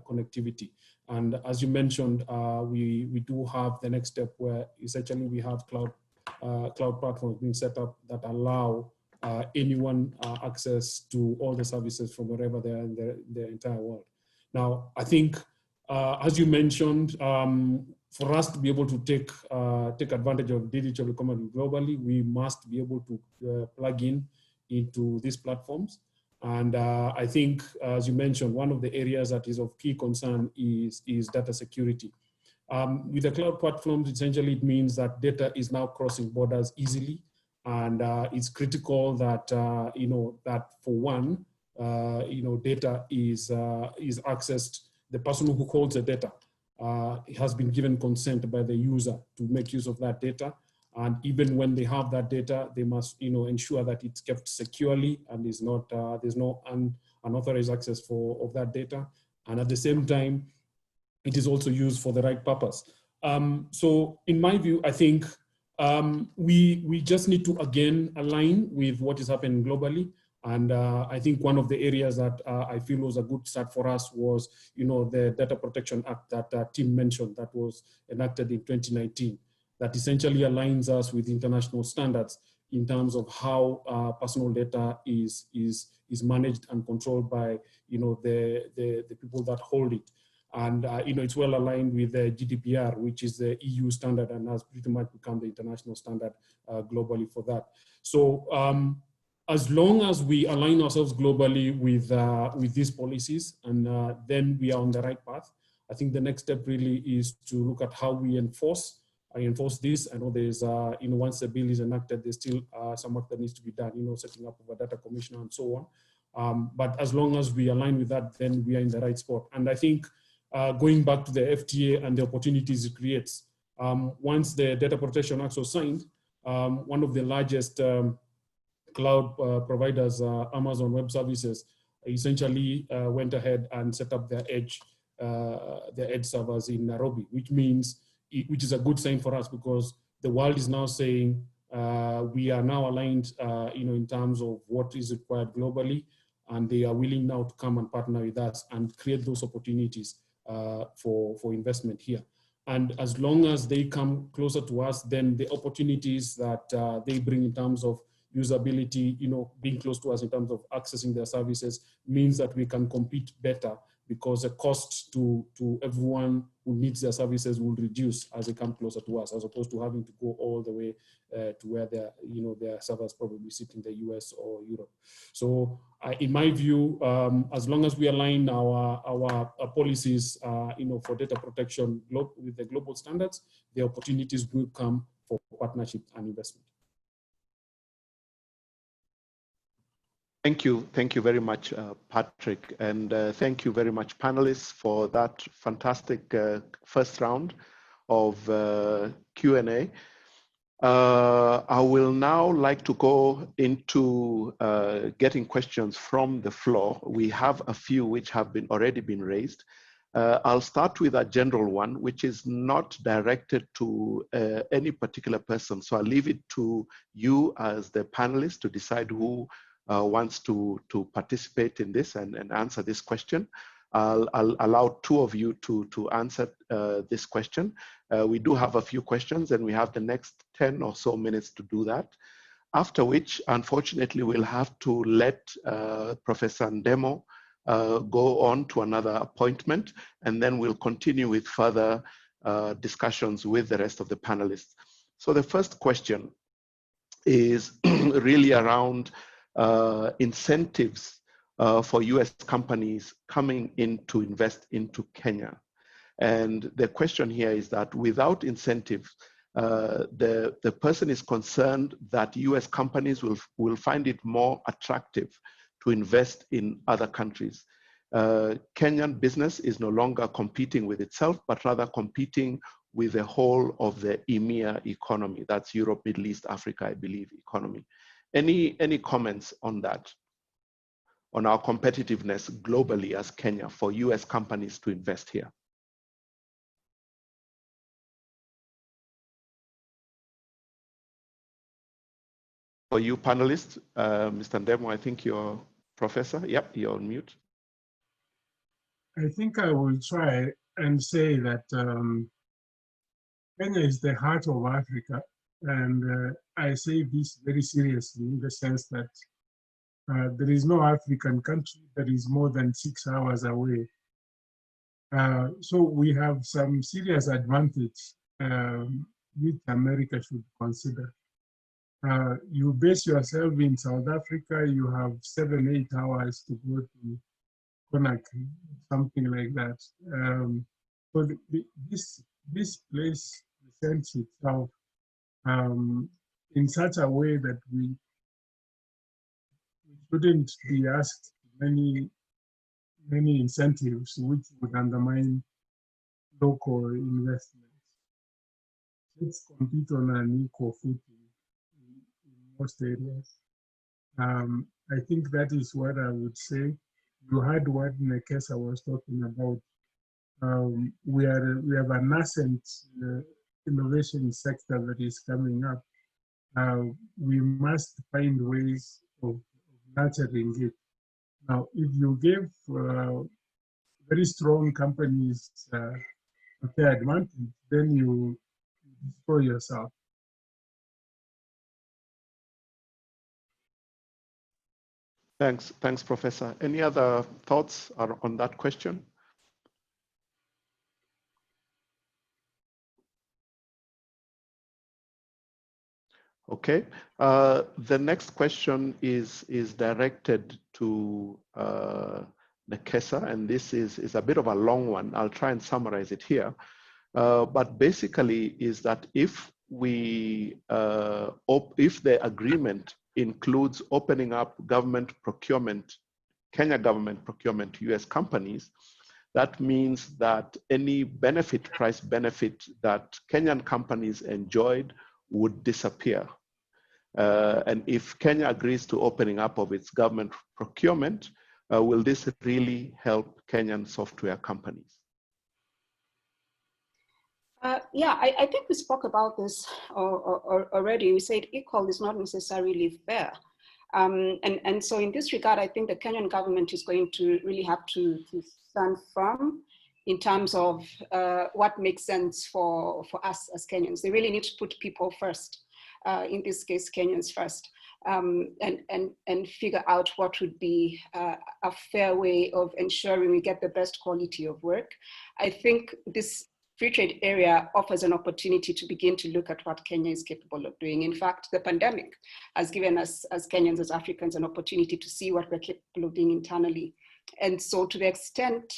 connectivity? And as you mentioned, we do have the next step where essentially we have cloud platforms being set up that allow anyone access to all the services from wherever they are in the entire world. Now, I think, as you mentioned, for us to be able to take advantage of digital economy globally, we must be able to plug into these platforms. And I think, as you mentioned, one of the areas that is of key concern is data security. With the cloud platforms, essentially it means that data is now crossing borders easily. And it's critical that, that for one, data is accessed. The person who holds the data has been given consent by the user to make use of that data. And even when they have that data, they must, ensure that it's kept securely and is not, there's no unauthorized access of that data. And at the same time, it is also used for the right purpose. So in my view, I think we just need to, again, align with what is happening globally. And I think one of the areas that I feel was a good start for us was, the Data Protection Act that Tim mentioned that was enacted in 2019, that essentially aligns us with international standards in terms of how personal data is managed and controlled by, the people that hold it. And it's well aligned with the GDPR, which is the EU standard and has pretty much become the international standard globally for that. So as long as we align ourselves globally with these policies, and then we are on the right path, I think the next step really is to look at how we enforce this. I know there's, once the bill is enacted, there's still some work that needs to be done, setting up of a data commissioner and so on. But as long as we align with that, then we are in the right spot. And I think going back to the FTA and the opportunities it creates, once the Data Protection Act was signed, one of the largest cloud providers, Amazon Web Services, essentially went ahead and set up their edge servers in Nairobi, which is a good sign for us, because the world is now saying we are now aligned, in terms of what is required globally, and they are willing now to come and partner with us and create those opportunities for investment here. And as long as they come closer to us, then the opportunities that they bring in terms of usability, being close to us in terms of accessing their services means that we can compete better, because the cost to everyone who needs their services will reduce as they come closer to us, as opposed to having to go all the way to where their servers probably sit in the US or Europe. So in my view, as long as we align our policies, for data protection with the global standards, the opportunities will come for partnership and investment. Thank you very much, Patrick, and thank you very much, panelists, for that fantastic first round of Q&A. I will now like to go into getting questions from the floor. We have a few which have already been raised. I'll start with a general one, which is not directed to any particular person. So I'll leave it to you as the panelists to decide who wants to participate in this and answer this question. I'll allow two of you to answer this question. We do have a few questions, and we have the next 10 or so minutes to do that. After which, unfortunately, we'll have to let Professor Ndemo go on to another appointment, and then we'll continue with further discussions with the rest of the panelists. So the first question is really around incentives for US companies coming in to invest into Kenya. And the question here is that without incentives, the person is concerned that US companies will find it more attractive to invest in other countries. Kenyan business is no longer competing with itself, but rather competing with the whole of the EMEA economy. That's Europe, Middle East, Africa, I believe, economy. Any comments on that, on our competitiveness globally as Kenya for US companies to invest here? For you panelists, Mr. Ndemo, I think you're professor. Yep, you're on mute. I think I will try and say that Kenya is the heart of Africa. And I say this very seriously in the sense that there is no African country that is more than 6 hours away. So we have some serious advantage which America should consider. You base yourself in South Africa, you have 7-8 hours to go to Conakry, something like that. So this place presents itself in such a way that we shouldn't be asked many incentives which would undermine local investments. Let's compete on an equal footing in most areas. I think that is what I would say. You heard what Nekesa was talking about. We have a nascent innovation sector that is coming up. We must find ways of nurturing it. Now, if you give very strong companies a fair advantage, then you destroy yourself. Thanks, Professor. Any other thoughts on that question? Okay. The next question is directed to Nekesa, and this is a bit of a long one. I'll try and summarize it here. But basically is that if the agreement includes opening up government procurement, Kenya government procurement to US companies, that means that any price benefit that Kenyan companies enjoyed would disappear. And if Kenya agrees to opening up of its government procurement, will this really help Kenyan software companies? Yeah, I think we spoke about this already. We said equal is not necessarily fair. And so in this regard, I think the Kenyan government is going to really have to stand firm in terms of what makes sense for us as Kenyans. They really need to put people first, in this case, Kenyans first, and figure out what would be a fair way of ensuring we get the best quality of work. I think this free trade area offers an opportunity to begin to look at what Kenya is capable of doing. In fact, the pandemic has given us as Kenyans, as Africans, an opportunity to see what we're capable of doing internally. And so to the extent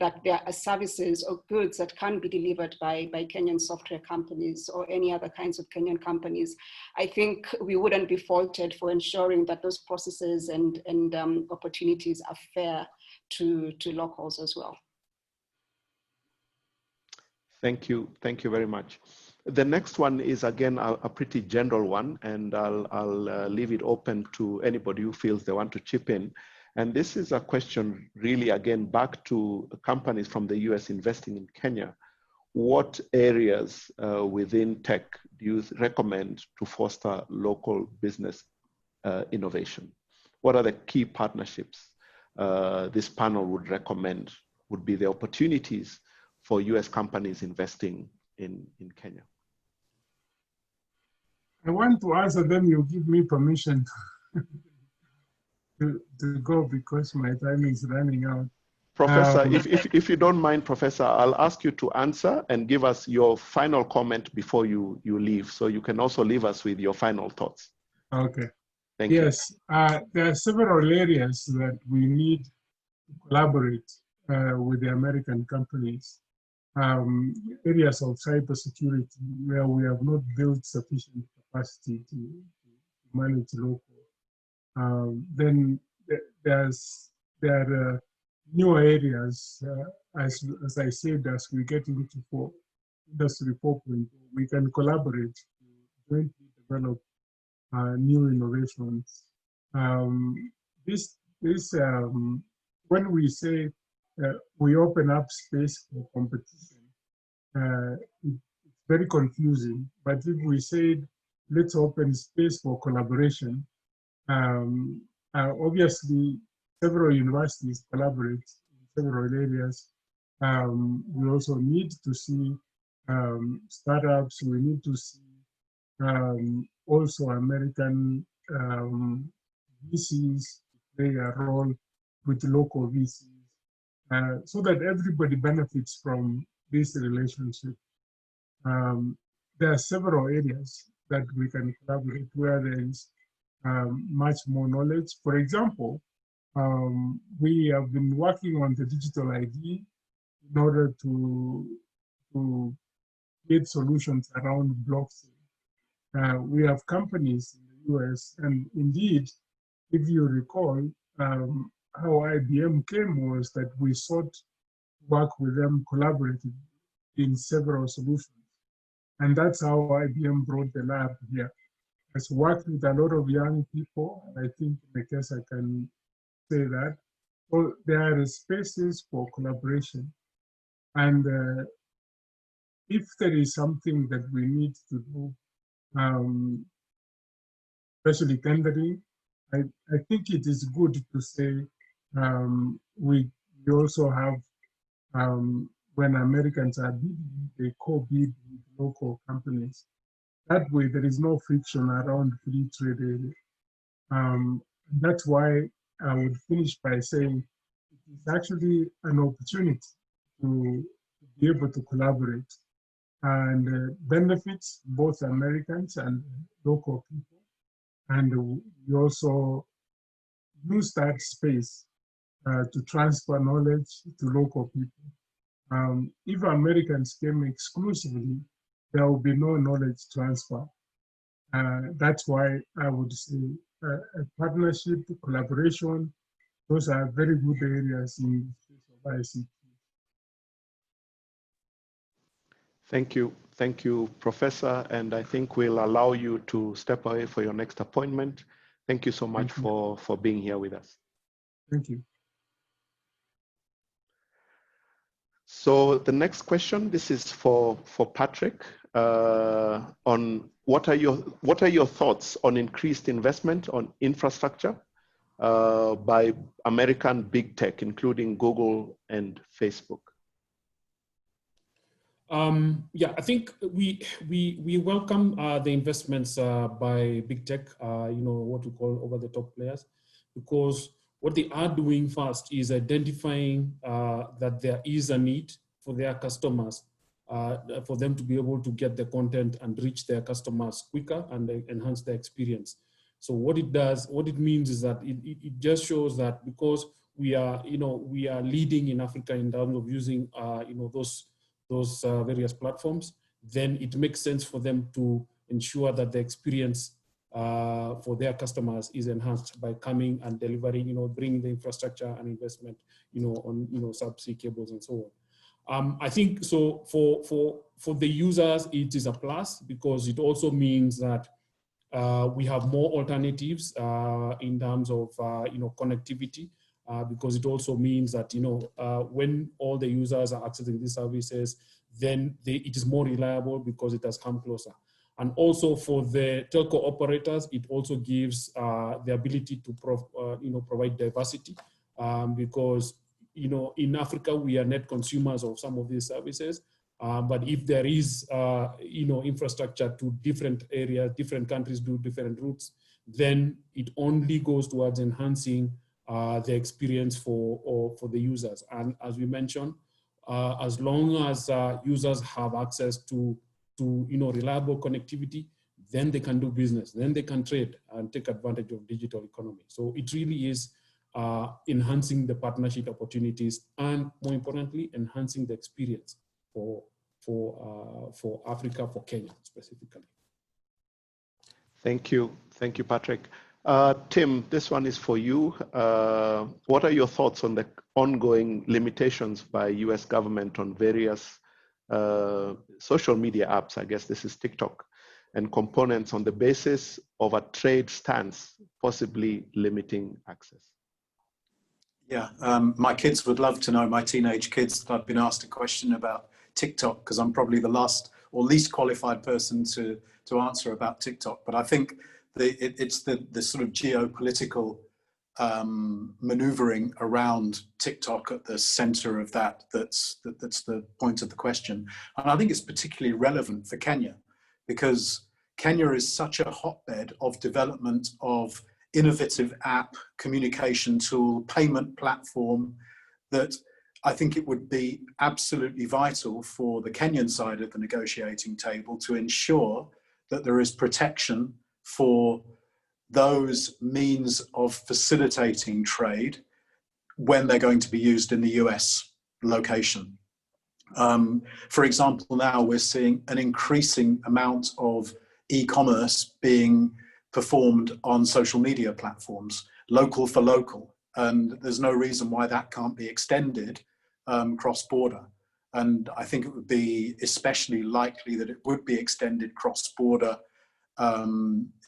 that there are services or goods that can be delivered by Kenyan software companies or any other kinds of Kenyan companies, I think we wouldn't be faulted for ensuring that those processes and opportunities are fair to locals as well. Thank you very much. The next one is again a pretty general one, and I'll leave it open to anybody who feels they want to chip in. And this is a question really again back to companies from the US investing in Kenya. What areas within tech do you recommend to foster local business innovation? What are the key partnerships this panel would recommend would be the opportunities for US companies investing in Kenya? I want to answer, then you give me permission to go because my time is running out. Professor, if you don't mind, Professor, I'll ask you to answer and give us your final comment before you leave. So you can also leave us with your final thoughts. Okay. Thank you. Yes, there are several areas that we need to collaborate with the American companies. Areas of cybersecurity where we have not built sufficient capacity to manage local. Then there are new areas, as I said, as we get into Industry 4.0, we can collaborate to jointly develop new innovations. When we say we open up space for competition, it's very confusing. But if we said, let's open space for collaboration, obviously, several universities collaborate in several areas. We also need to see startups. We need to see also American VCs play a role with local VCs, so that everybody benefits from this relationship. There are several areas that we can collaborate where there is much more knowledge. For example, we have been working on the digital ID in order to get solutions around blockchain. We have companies in the US, and indeed, if you recall, how IBM came was that we sought to work with them collaboratively in several solutions. And that's how IBM brought the lab here. It's worked with a lot of young people. I think in the case I can say that. So there are spaces for collaboration. And if there is something that we need to do, especially tendering, I think it is good to say we also have, when Americans are bidding, they co-bid with local companies. That way, there is no friction around free trade area. That's why I would finish by saying it is actually an opportunity to be able to collaborate and benefits both Americans and local people. And we also use that space to transfer knowledge to local people. If Americans came exclusively, there will be no knowledge transfer. That's why I would say a partnership, collaboration, those are very good areas in the space of ICT. Thank you, Professor. And I think we'll allow you to step away for your next appointment. Thank you so much for being here with us. Thank you. So the next question, this is for Patrick, on what are your thoughts on increased investment on infrastructure by American big tech, including Google and Facebook? Yeah, I think we welcome the investments by big tech, what we call over-the-top players, because what they are doing first is identifying that there is a need for their customers, for them to be able to get the content and reach their customers quicker and enhance their experience. So what it means is that it just shows that because we are leading in Africa in terms of using those various platforms, then it makes sense for them to ensure that the experience for their customers is enhanced by coming and delivering, bringing the infrastructure and investment, on, subsea cables and so on. I think so for the users, it is a plus because it also means that we have more alternatives in terms of, connectivity. Because it also means that, when all the users are accessing these services, then it is more reliable because it has come closer. And also for the telco operators, it also gives the ability to provide diversity because, in Africa, we are net consumers of some of these services. But if there is, infrastructure to different areas, different countries do different routes, then it only goes towards enhancing the experience for the users. And as we mentioned, as long as users have access to reliable connectivity, then they can do business, then they can trade and take advantage of digital economy. So it really is enhancing the partnership opportunities and, more importantly, enhancing the experience for Africa, for Kenya specifically. Thank you, Patrick. Tim, this one is for you. What are your thoughts on the ongoing limitations by US government on various social media apps? I guess this is TikTok, and components on the basis of a trade stance, possibly limiting access. Yeah, my kids would love to know, my teenage kids, that I've been asked a question about TikTok, because I'm probably the last or least qualified person to answer about TikTok. But I think it's the sort of geopolitical maneuvering around TikTok at the center of that's the point of the question. And I think it's particularly relevant for Kenya, because Kenya is such a hotbed of development of innovative app, communication tool, payment platform, that I think it would be absolutely vital for the Kenyan side of the negotiating table to ensure that there is protection for those means of facilitating trade when they're going to be used in the US location. For example, now we're seeing an increasing amount of e-commerce being performed on social media platforms, local for local. And there's no reason why that can't be extended cross-border. And I think it would be especially likely that it would be extended cross-border,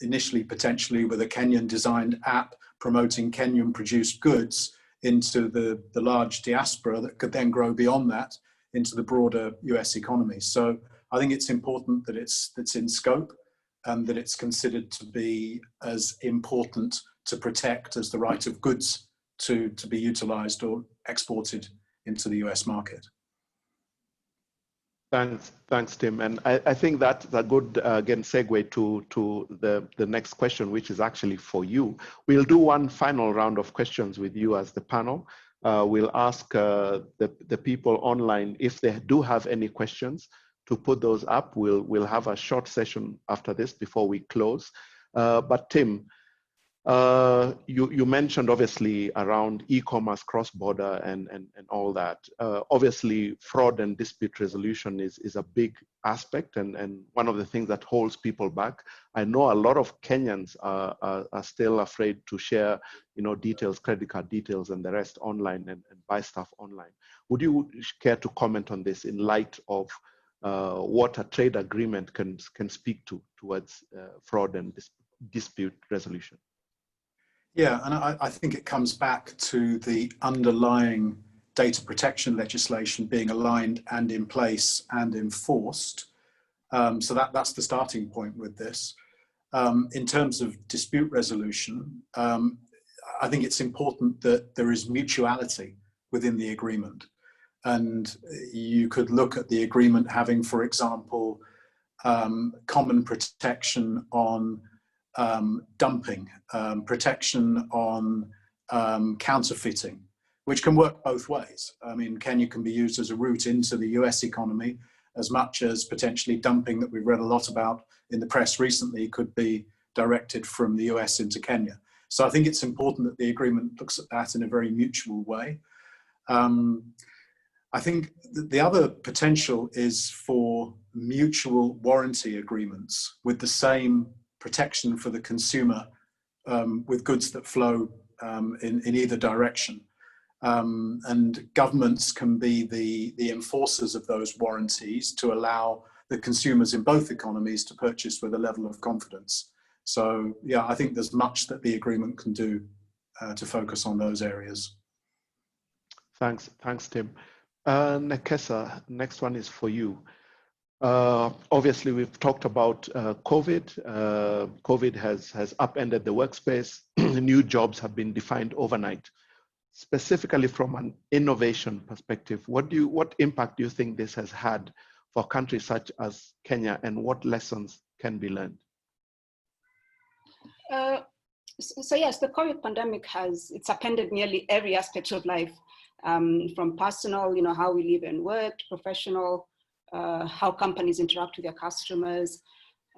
initially potentially with a Kenyan designed app promoting Kenyan produced goods into the large diaspora that could then grow beyond that into the broader US economy. So I think it's important that it's in scope and that it's considered to be as important to protect as the right of goods to be utilized or exported into the US market. Thanks, Tim. And I think that's a good, again, segue to the next question, which is actually for you. We'll do one final round of questions with you as the panel. We'll ask the people online if they do have any questions to put those up. We'll have a short session after this before we close. But Tim, you mentioned obviously around e-commerce cross-border and all that. Obviously, fraud and dispute resolution is a big aspect and one of the things that holds people back. I know a lot of Kenyans are still afraid to share, details, credit card details and the rest online and buy stuff online. Would you care to comment on this in light of what a trade agreement can speak towards fraud and dispute resolution? Yeah, and I think it comes back to the underlying data protection legislation being aligned and in place and enforced. So that's the starting point with this. In terms of dispute resolution, I think it's important that there is mutuality within the agreement. And you could look at the agreement having, for example, common protection on dumping, protection on counterfeiting, which can work both ways. I mean, Kenya can be used as a route into the US economy, as much as potentially dumping that we've read a lot about in the press recently could be directed from the US into Kenya. So I think it's important that the agreement looks at that in a very mutual way. I think the other potential is for mutual warranty agreements with the same protection for the consumer with goods that flow in either direction. And governments can be the enforcers of those warranties to allow the consumers in both economies to purchase with a level of confidence. So yeah, I think there's much that the agreement can do to focus on those areas. Thanks, Tim. Nekesa, next one is for you. Obviously, we've talked about COVID. COVID has upended the workspace. New jobs have been defined overnight. Specifically from an innovation perspective, what impact do you think this has had for countries such as Kenya, and what lessons can be learned? So yes, the COVID pandemic it's upended nearly every aspect of life, from personal, how we live and work, professional, how companies interact with their customers,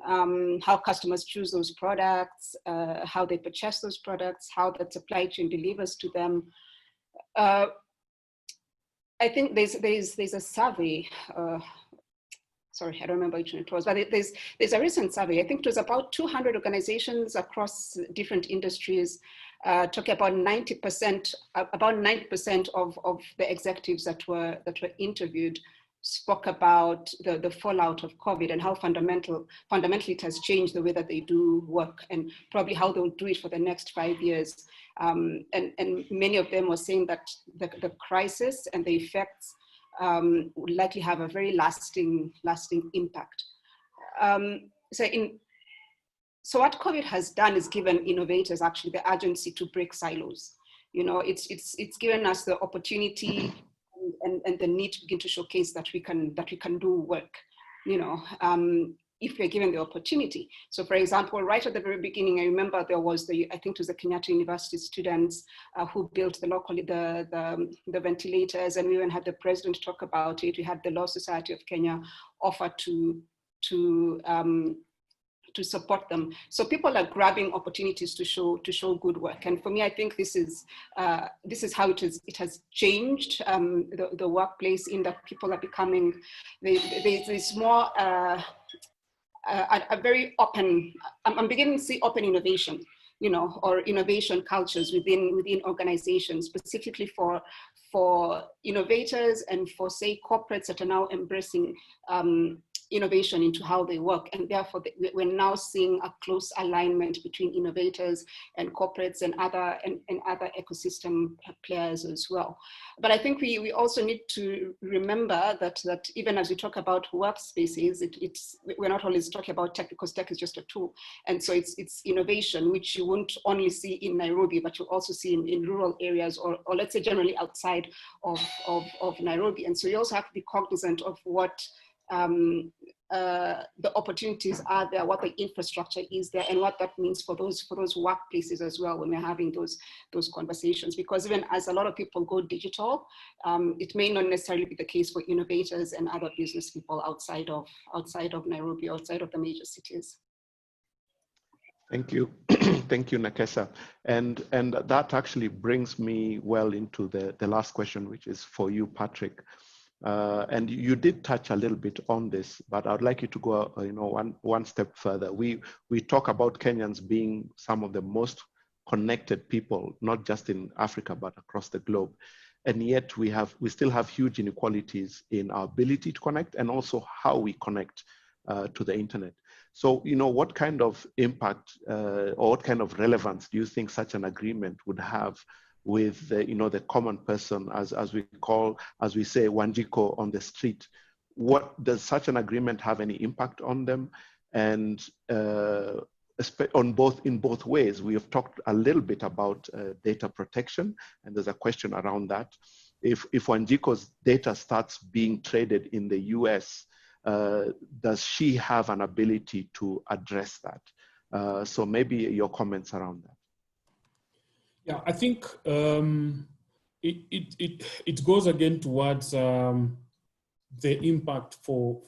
how customers choose those products, how they purchase those products, how that supply chain delivers to them. I think there's a survey. Sorry, I don't remember which one it was, but there's a recent survey. I think it was about 200 organizations across different industries, talking about 90%. About 90% of the executives that were interviewed spoke about the fallout of COVID and how fundamentally it has changed the way that they do work, and probably how they'll do it for the next 5 years. And many of them were saying that the crisis and the effects would likely have a very lasting impact. So what COVID has done is given innovators actually the urgency to break silos. It's given us the opportunity and the need to begin to showcase that we can do work, if we're given the opportunity. So for example, right at the very beginning, I remember there was I think it was the Kenyatta University students who built the ventilators, and we even had the president talk about it. We had the Law Society of Kenya offer to support them. So people are grabbing opportunities to show good work. And for me, I think this is how it has changed the workplace, in that people are becoming, there's more a very open, I'm beginning to see open innovation, or innovation cultures within organizations, specifically for innovators and for, say, corporates that are now embracing innovation into how they work. And therefore, we're now seeing a close alignment between innovators and corporates and other ecosystem players as well. But I think we also need to remember that even as we talk about workspaces, we're not always talking about tech, because tech is just a tool. And so it's innovation, which you won't only see in Nairobi, but you'll also see in rural areas, or let's say generally outside of Nairobi. And so you also have to be cognizant of what the opportunities are there, what the infrastructure is there, and what that means for those workplaces as well when we're having those conversations. Because even as a lot of people go digital, it may not necessarily be the case for innovators and other business people outside of Nairobi, outside of the major cities. Thank you. Thank you, Nekesa. And that actually brings me well into the last question, which is for you, Patrick. And you did touch a little bit on this, but I'd like you to go, one step further. We talk about Kenyans being some of the most connected people, not just in Africa, but across the globe. And yet we still have huge inequalities in our ability to connect, and also how we connect to the internet. So, what kind of impact or what kind of relevance do you think such an agreement would have with the common person, as we say, Wanjiko on the street. What does such an agreement have any impact on them? And in both ways, we have talked a little bit about data protection, and there's a question around that. If Wanjiko's data starts being traded in the US, does she have an ability to address that? So maybe your comments around that. Yeah, I think it goes again towards the impact for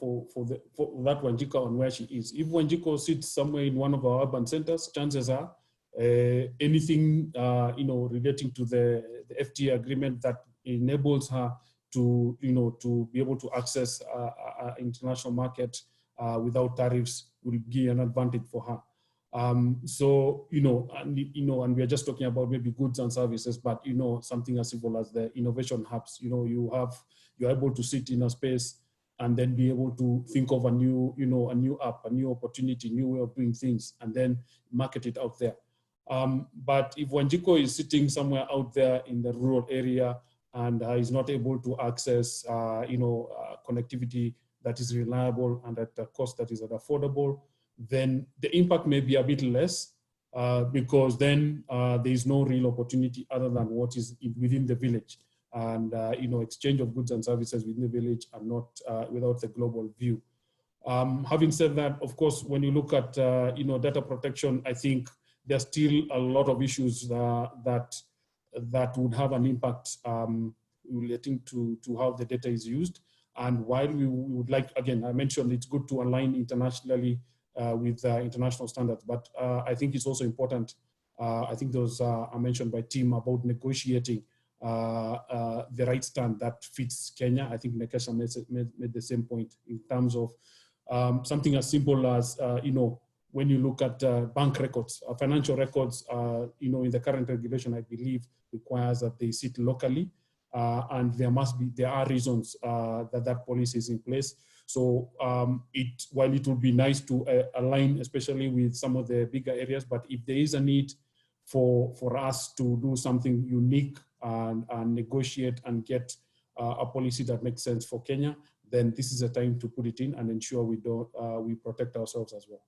that Wanjiko on where she is. If Wanjiko sits somewhere in one of our urban centers, chances are anything relating to the FTA agreement that enables her to be able to access international market without tariffs will be an advantage for her. And we are just talking about maybe goods and services, but something as simple as the innovation hubs. You're able to sit in a space and then be able to think of a new app, a new opportunity, new way of doing things, and then market it out there. But if Wanjiko is sitting somewhere out there in the rural area and is not able to access, connectivity that is reliable and at a cost that is affordable, then the impact may be a bit less because then there is no real opportunity other than what is within the village. And exchange of goods and services within the village are not without the global view. Having said that, of course, when you look at data protection, I think there's still a lot of issues that would have an impact relating to how the data is used. And while we would like, again, I mentioned it's good to align internationally with international standards, but I think it's also important. I think those are mentioned by Tim about negotiating the right stand that fits Kenya. I think Nekesha made the same point in terms of something as simple as, when you look at bank records, financial records, in the current regulation, I believe requires that they sit locally. And there are reasons that policy is in place. So while it would be nice to align, especially with some of the bigger areas, but if there is a need for us to do something unique and negotiate and get a policy that makes sense for Kenya, then this is a time to put it in and ensure we protect ourselves as well.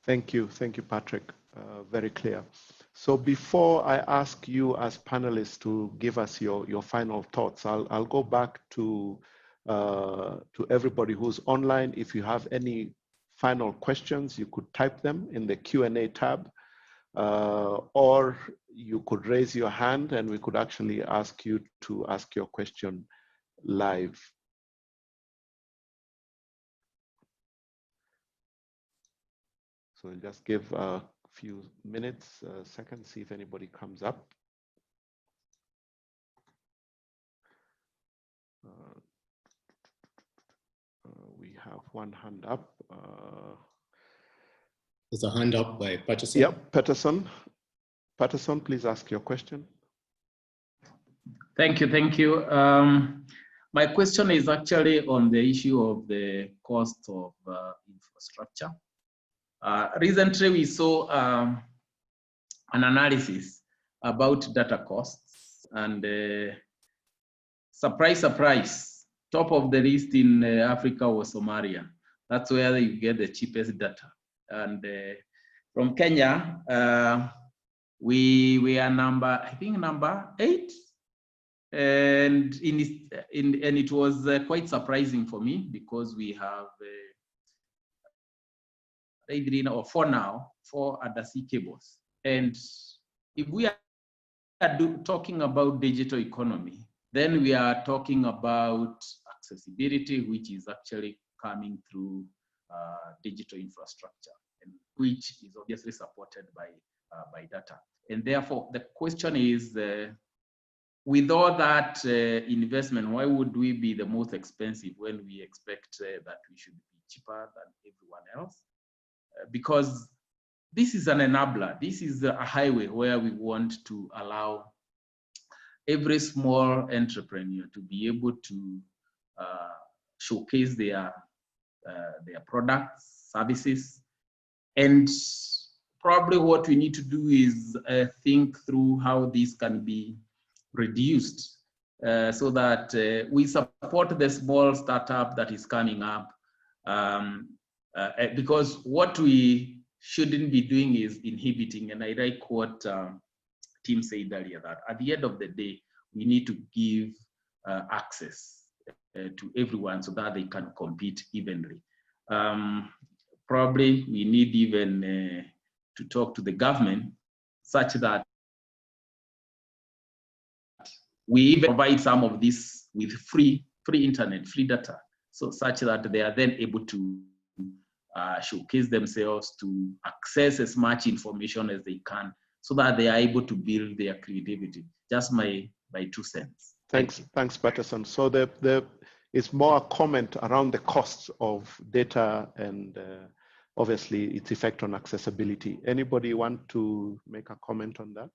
Thank you, Patrick. Very clear. So before I ask you as panelists to give us your final thoughts, I'll go back to everybody who's online. If you have any final questions, you could type them in the Q&A tab, or you could raise your hand and we could actually ask you to ask your question live. So we'll just give a few minutes, seconds, see if anybody comes up. We have one hand up. There's a hand up by Patterson. Yep, Patterson. Patterson, please ask your question. Thank you. My question is actually on the issue of the cost of infrastructure. Recently, we saw an analysis about data costs, and surprise, top of the list in Africa was Somalia. That's where you get the cheapest data. And from Kenya, we are number 8. And it was quite surprising for me because we have 4 undersea cables. And if we are talking about digital economy, then we are talking about accessibility, which is actually coming through digital infrastructure, and which is obviously supported by data. And therefore, the question is, with all that investment, why would we be the most expensive when we expect that we should be cheaper than everyone else? Because this is an enabler. This is a highway where we want to allow every small entrepreneur to be able to showcase their products, services, and probably what we need to do is think through how this can be reduced so that we support the small startup that is coming up. Because what we shouldn't be doing is inhibiting, and I like what Tim said earlier, that at the end of the day, we need to give access to everyone so that they can compete evenly. Probably we need even to talk to the government such that we even provide some of this with free internet, free data, so such that they are then able to showcase themselves, to access as much information as they can, so that they are able to build their creativity. Just my 2 cents. Thanks, Patterson. So it's more a comment around the costs of data and obviously its effect on accessibility. Anybody want to make a comment on that?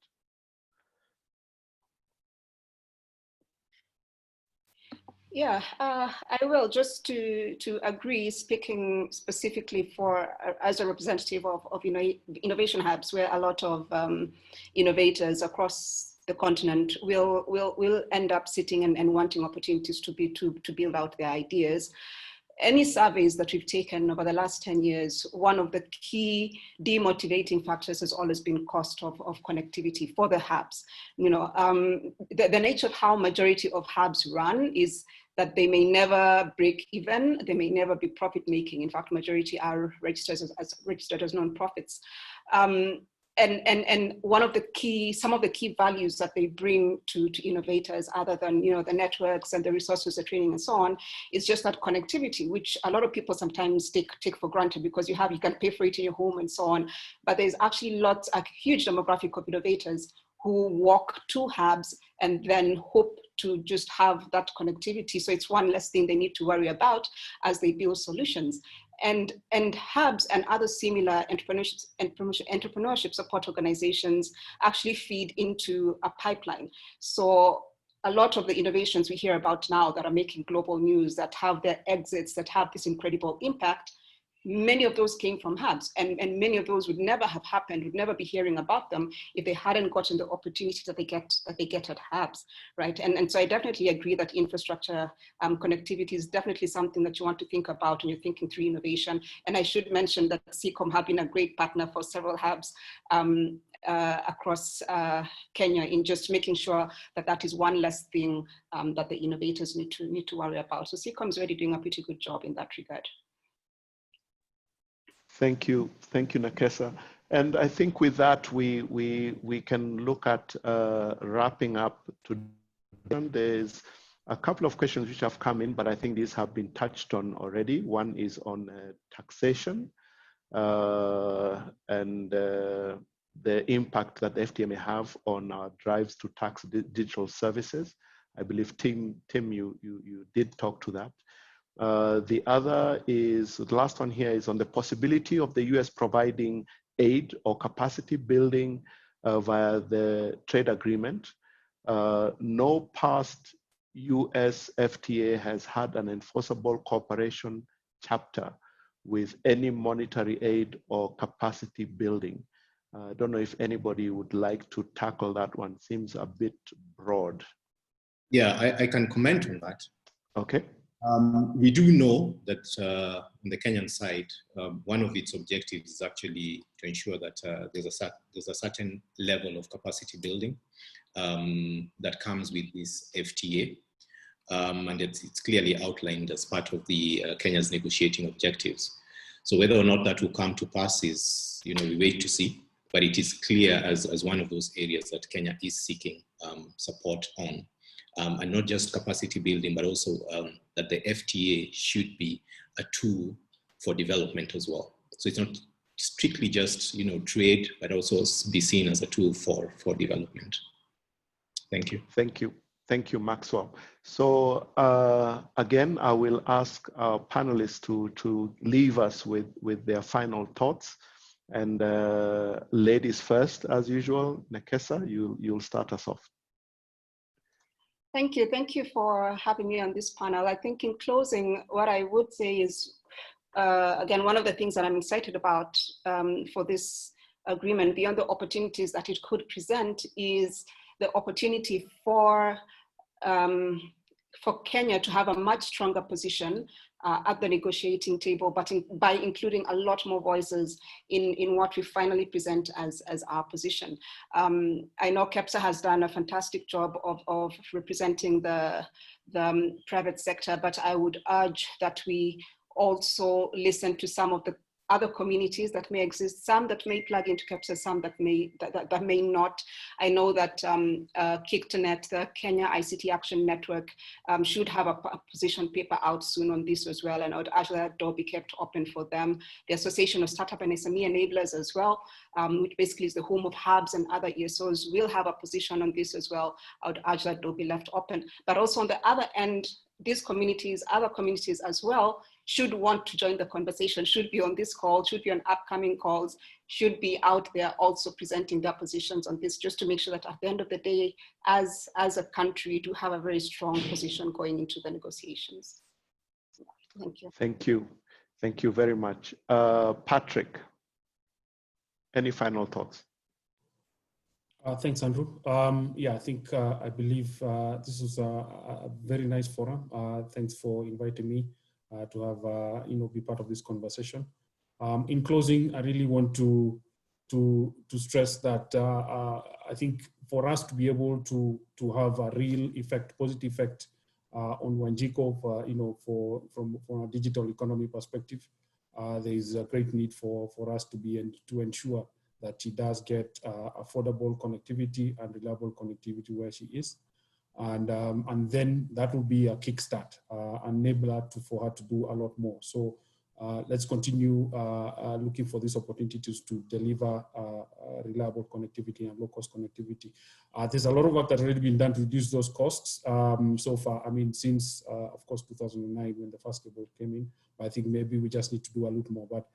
Yeah, I will, just to agree, speaking specifically for as a representative of innovation hubs, where a lot of innovators across the continent will end up sitting and wanting opportunities to build out their ideas. Any surveys that we've taken over the last 10 years, one of the key demotivating factors has always been cost of connectivity for the hubs. The nature of how majority of hubs run is that they may never break even, they may never be profit making. In fact, majority are registered as non-profits. And one of the some of the key values that they bring to innovators, other than the networks and the resources, the training and so on, is just that connectivity, which a lot of people sometimes take for granted, because you can pay for it in your home and so on. But there's actually a huge demographic of innovators who walk to hubs and then hope to just have that connectivity. So it's one less thing they need to worry about as they build solutions. And hubs and other similar entrepreneurship support organizations actually feed into a pipeline. So a lot of the innovations we hear about now that are making global news, that have their exits, that have this incredible impact, many of those came from hubs, and many of those would never have happened, would never be hearing about them if they hadn't gotten the opportunity that they get at hubs, right? And so I definitely agree that infrastructure connectivity is definitely something that you want to think about when you're thinking through innovation. And I should mention that CCOM have been a great partner for several hubs across Kenya, in just making sure that that is one less thing that the innovators need to worry about. So CCOM is already doing a pretty good job in that regard. Thank you, Nekesa. And I think with that, we can look at wrapping up. There's a couple of questions which have come in, but I think these have been touched on already. One is on taxation and the impact that the FTA may have on our drives to tax digital services. I believe Tim, you did talk to that. The other is, the last one here is on the possibility of the US providing aid or capacity building via the trade agreement. No past US FTA has had an enforceable cooperation chapter with any monetary aid or capacity building. I don't know if anybody would like to tackle that one. Seems a bit broad. Yeah, I can comment on that. Okay. We do know that on the Kenyan side, one of its objectives is actually to ensure that there's a certain level of capacity building that comes with this FTA. And it's clearly outlined as part of the Kenya's negotiating objectives. So whether or not that will come to pass is, we wait to see, but it is clear as one of those areas that Kenya is seeking support on. And not just capacity building, but also that the FTA should be a tool for development as well. So it's not strictly just trade, but also be seen as a tool for development. Thank you. Thank you, Maxwell. So again, I will ask our panelists to leave us with their final thoughts. And ladies first, as usual. Nekesa, you'll start us off. Thank you for having me on this panel. I think in closing, what I would say is, again, one of the things that I'm excited about for this agreement, beyond the opportunities that it could present, is the opportunity for Kenya to have a much stronger position at the negotiating table, but by including a lot more voices in what we finally present as our position. I know KEPSA has done a fantastic job of representing the private sector, but I would urge that we also listen to some of the other communities that may exist, some that may plug into KEPSA, some that may not. I know that KICTANET, the Kenya ICT Action Network, should have a position paper out soon on this as well, and I would urge that door be kept open for them. The Association of Startup and SME Enablers as well, which basically is the home of hubs and other ESOs, will have a position on this as well. I would urge that door be left open. But also on the other end, these communities, other communities as well, should want to join the conversation, should be on this call, should be on upcoming calls, should be out there also presenting their positions on this, just to make sure that at the end of the day, as a country, we do have a very strong position going into the negotiations. Thank you. Thank you. Thank you very much. Patrick, any final thoughts? Thanks, Andrew. Yeah, I think, I believe this was a very nice forum. Thanks for inviting me to have, be part of this conversation. In closing, I really want to stress that I think for us to be able to have a real effect, positive effect on Wanjiko, from a digital economy perspective, there is a great need for us to ensure that she does get affordable connectivity and reliable connectivity where she is. And then that will be a kickstart, enabler for her to do a lot more. So let's continue looking for these opportunities to deliver reliable connectivity and low-cost connectivity. There's a lot of work that's already been done to reduce those costs so far. I mean, since, of course, 2009 when the first cable came in, but I think maybe we just need to do a lot more. But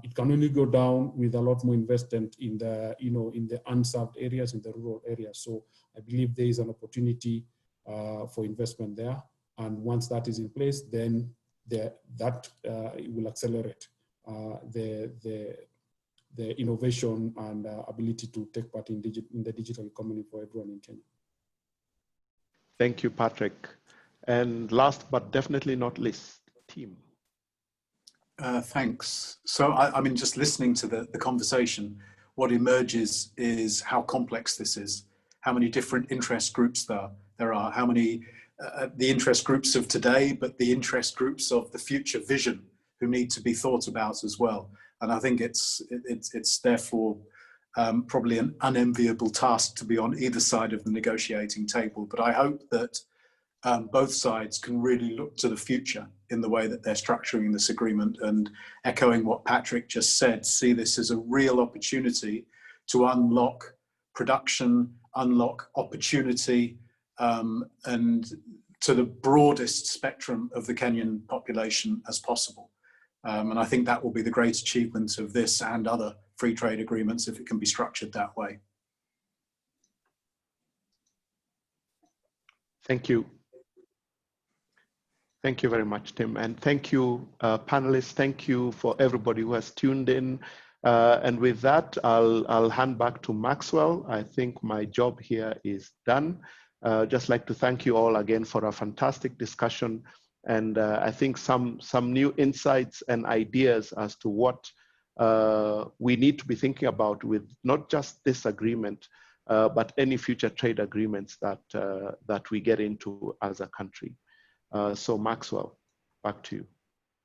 it can only go down with a lot more investment in the, in the unserved areas, in the rural areas. So I believe there is an opportunity for investment there. And once that is in place, then that will accelerate the innovation and ability to take part in the digital economy for everyone in Kenya. Thank you, Patrick. And last but definitely not least, Tim. Thanks. So, I mean, just listening to the conversation, what emerges is how complex this is, how many different interest groups there are, how many, the interest groups of today, but the interest groups of the future vision who need to be thought about as well. And I think it's therefore probably an unenviable task to be on either side of the negotiating table. But I hope that both sides can really look to the future in the way that they're structuring this agreement, and echoing what Patrick just said, see this as a real opportunity to unlock production, unlock opportunity, and to the broadest spectrum of the Kenyan population as possible. And I think that will be the great achievement of this and other free trade agreements if it can be structured that way. Thank you. Thank you very much, Tim. And thank you, panelists. Thank you for everybody who has tuned in. And with that, I'll hand back to Maxwell. I think my job here is done. Just like to thank you all again for a fantastic discussion. And I think some new insights and ideas as to what we need to be thinking about with not just this agreement, but any future trade agreements that we get into as a country. So Maxwell, back to you.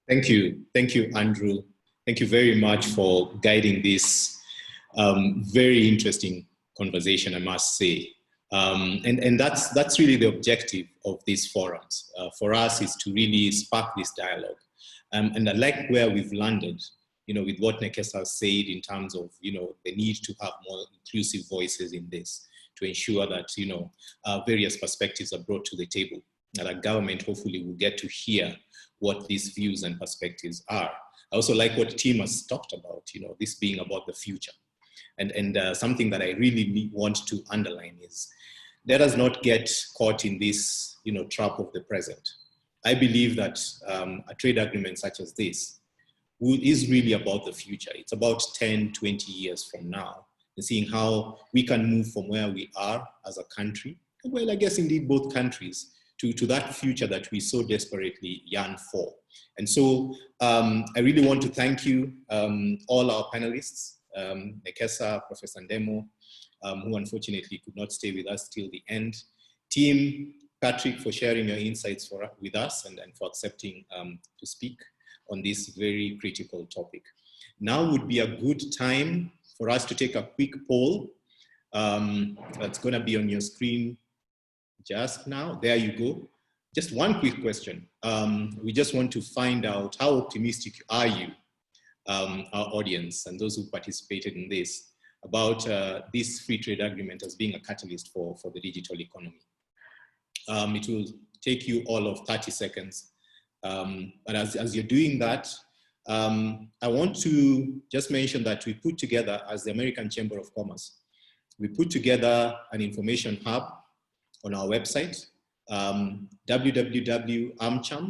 Thank you, Andrew. Thank you very much for guiding this very interesting conversation, I must say. And that's really the objective of these forums. For us is to really spark this dialogue. And I like where we've landed, with what Nekesa said in terms of, the need to have more inclusive voices in this, to ensure that, various perspectives are brought to the table. That our government hopefully will get to hear what these views and perspectives are. I also like what Tim has talked about, this being about the future. And something that I really want to underline is, let us not get caught in this, trap of the present. I believe that a trade agreement such as this is really about the future. It's about 10, 20 years from now, and seeing how we can move from where we are as a country, well, I guess indeed both countries, to that future that we so desperately yearn for. And so I really want to thank you, all our panelists, Nekesa, Professor Ndemo, who unfortunately could not stay with us till the end. Team, Patrick, for sharing your insights with us and for accepting to speak on this very critical topic. Now would be a good time for us to take a quick poll. That's going to be on your screen just now. There you go. Just one quick question. We just want to find out, how optimistic are you, our audience and those who participated in this, about this free trade agreement as being a catalyst for the digital economy. It will take you all of 30 seconds. But as you're doing that, I want to just mention that we put together, as the American Chamber of Commerce, we put together an information hub on our website, www.amcham,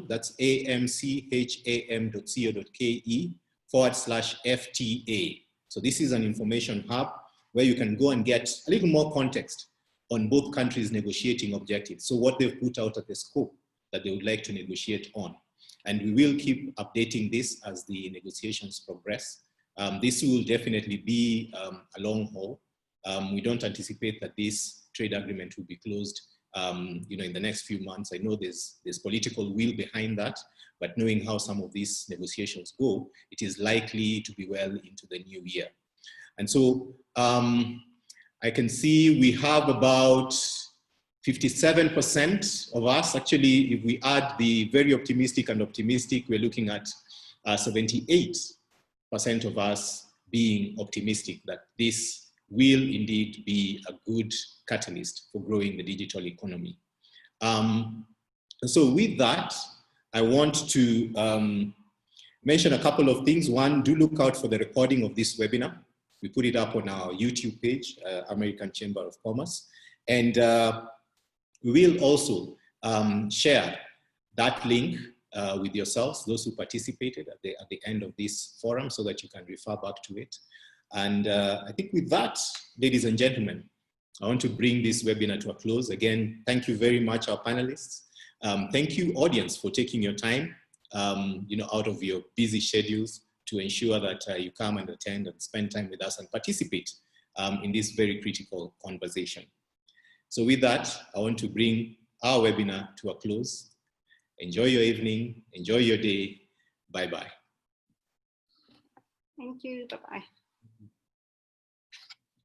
that's amcham.co.ke/FTA. So this is an information hub where you can go and get a little more context on both countries' negotiating objectives. So what they've put out at the scope that they would like to negotiate on. And we will keep updating this as the negotiations progress. This will definitely be a long haul. We don't anticipate that this trade agreement will be closed in the next few months. I know there's political will behind that, but knowing how some of these negotiations go, it is likely to be well into the new year. And so I can see we have about 57% of us. Actually, if we add the very optimistic and optimistic, we're looking at 78% of us being optimistic that this will indeed be a good catalyst for growing the digital economy. And so with that, I want to mention a couple of things. One, do look out for the recording of this webinar. We put it up on our YouTube page, American Chamber of Commerce. And we will also share that link with yourselves, those who participated at the end of this forum, so that you can refer back to it. And I think with that, ladies and gentlemen, I want to bring this webinar to a close. Again, thank you very much, our panelists. Thank you, audience, for taking your time, out of your busy schedules to ensure that you come and attend and spend time with us and participate in this very critical conversation. So with that, I want to bring our webinar to a close. Enjoy your evening, enjoy your day. Bye-bye. Thank you, bye-bye.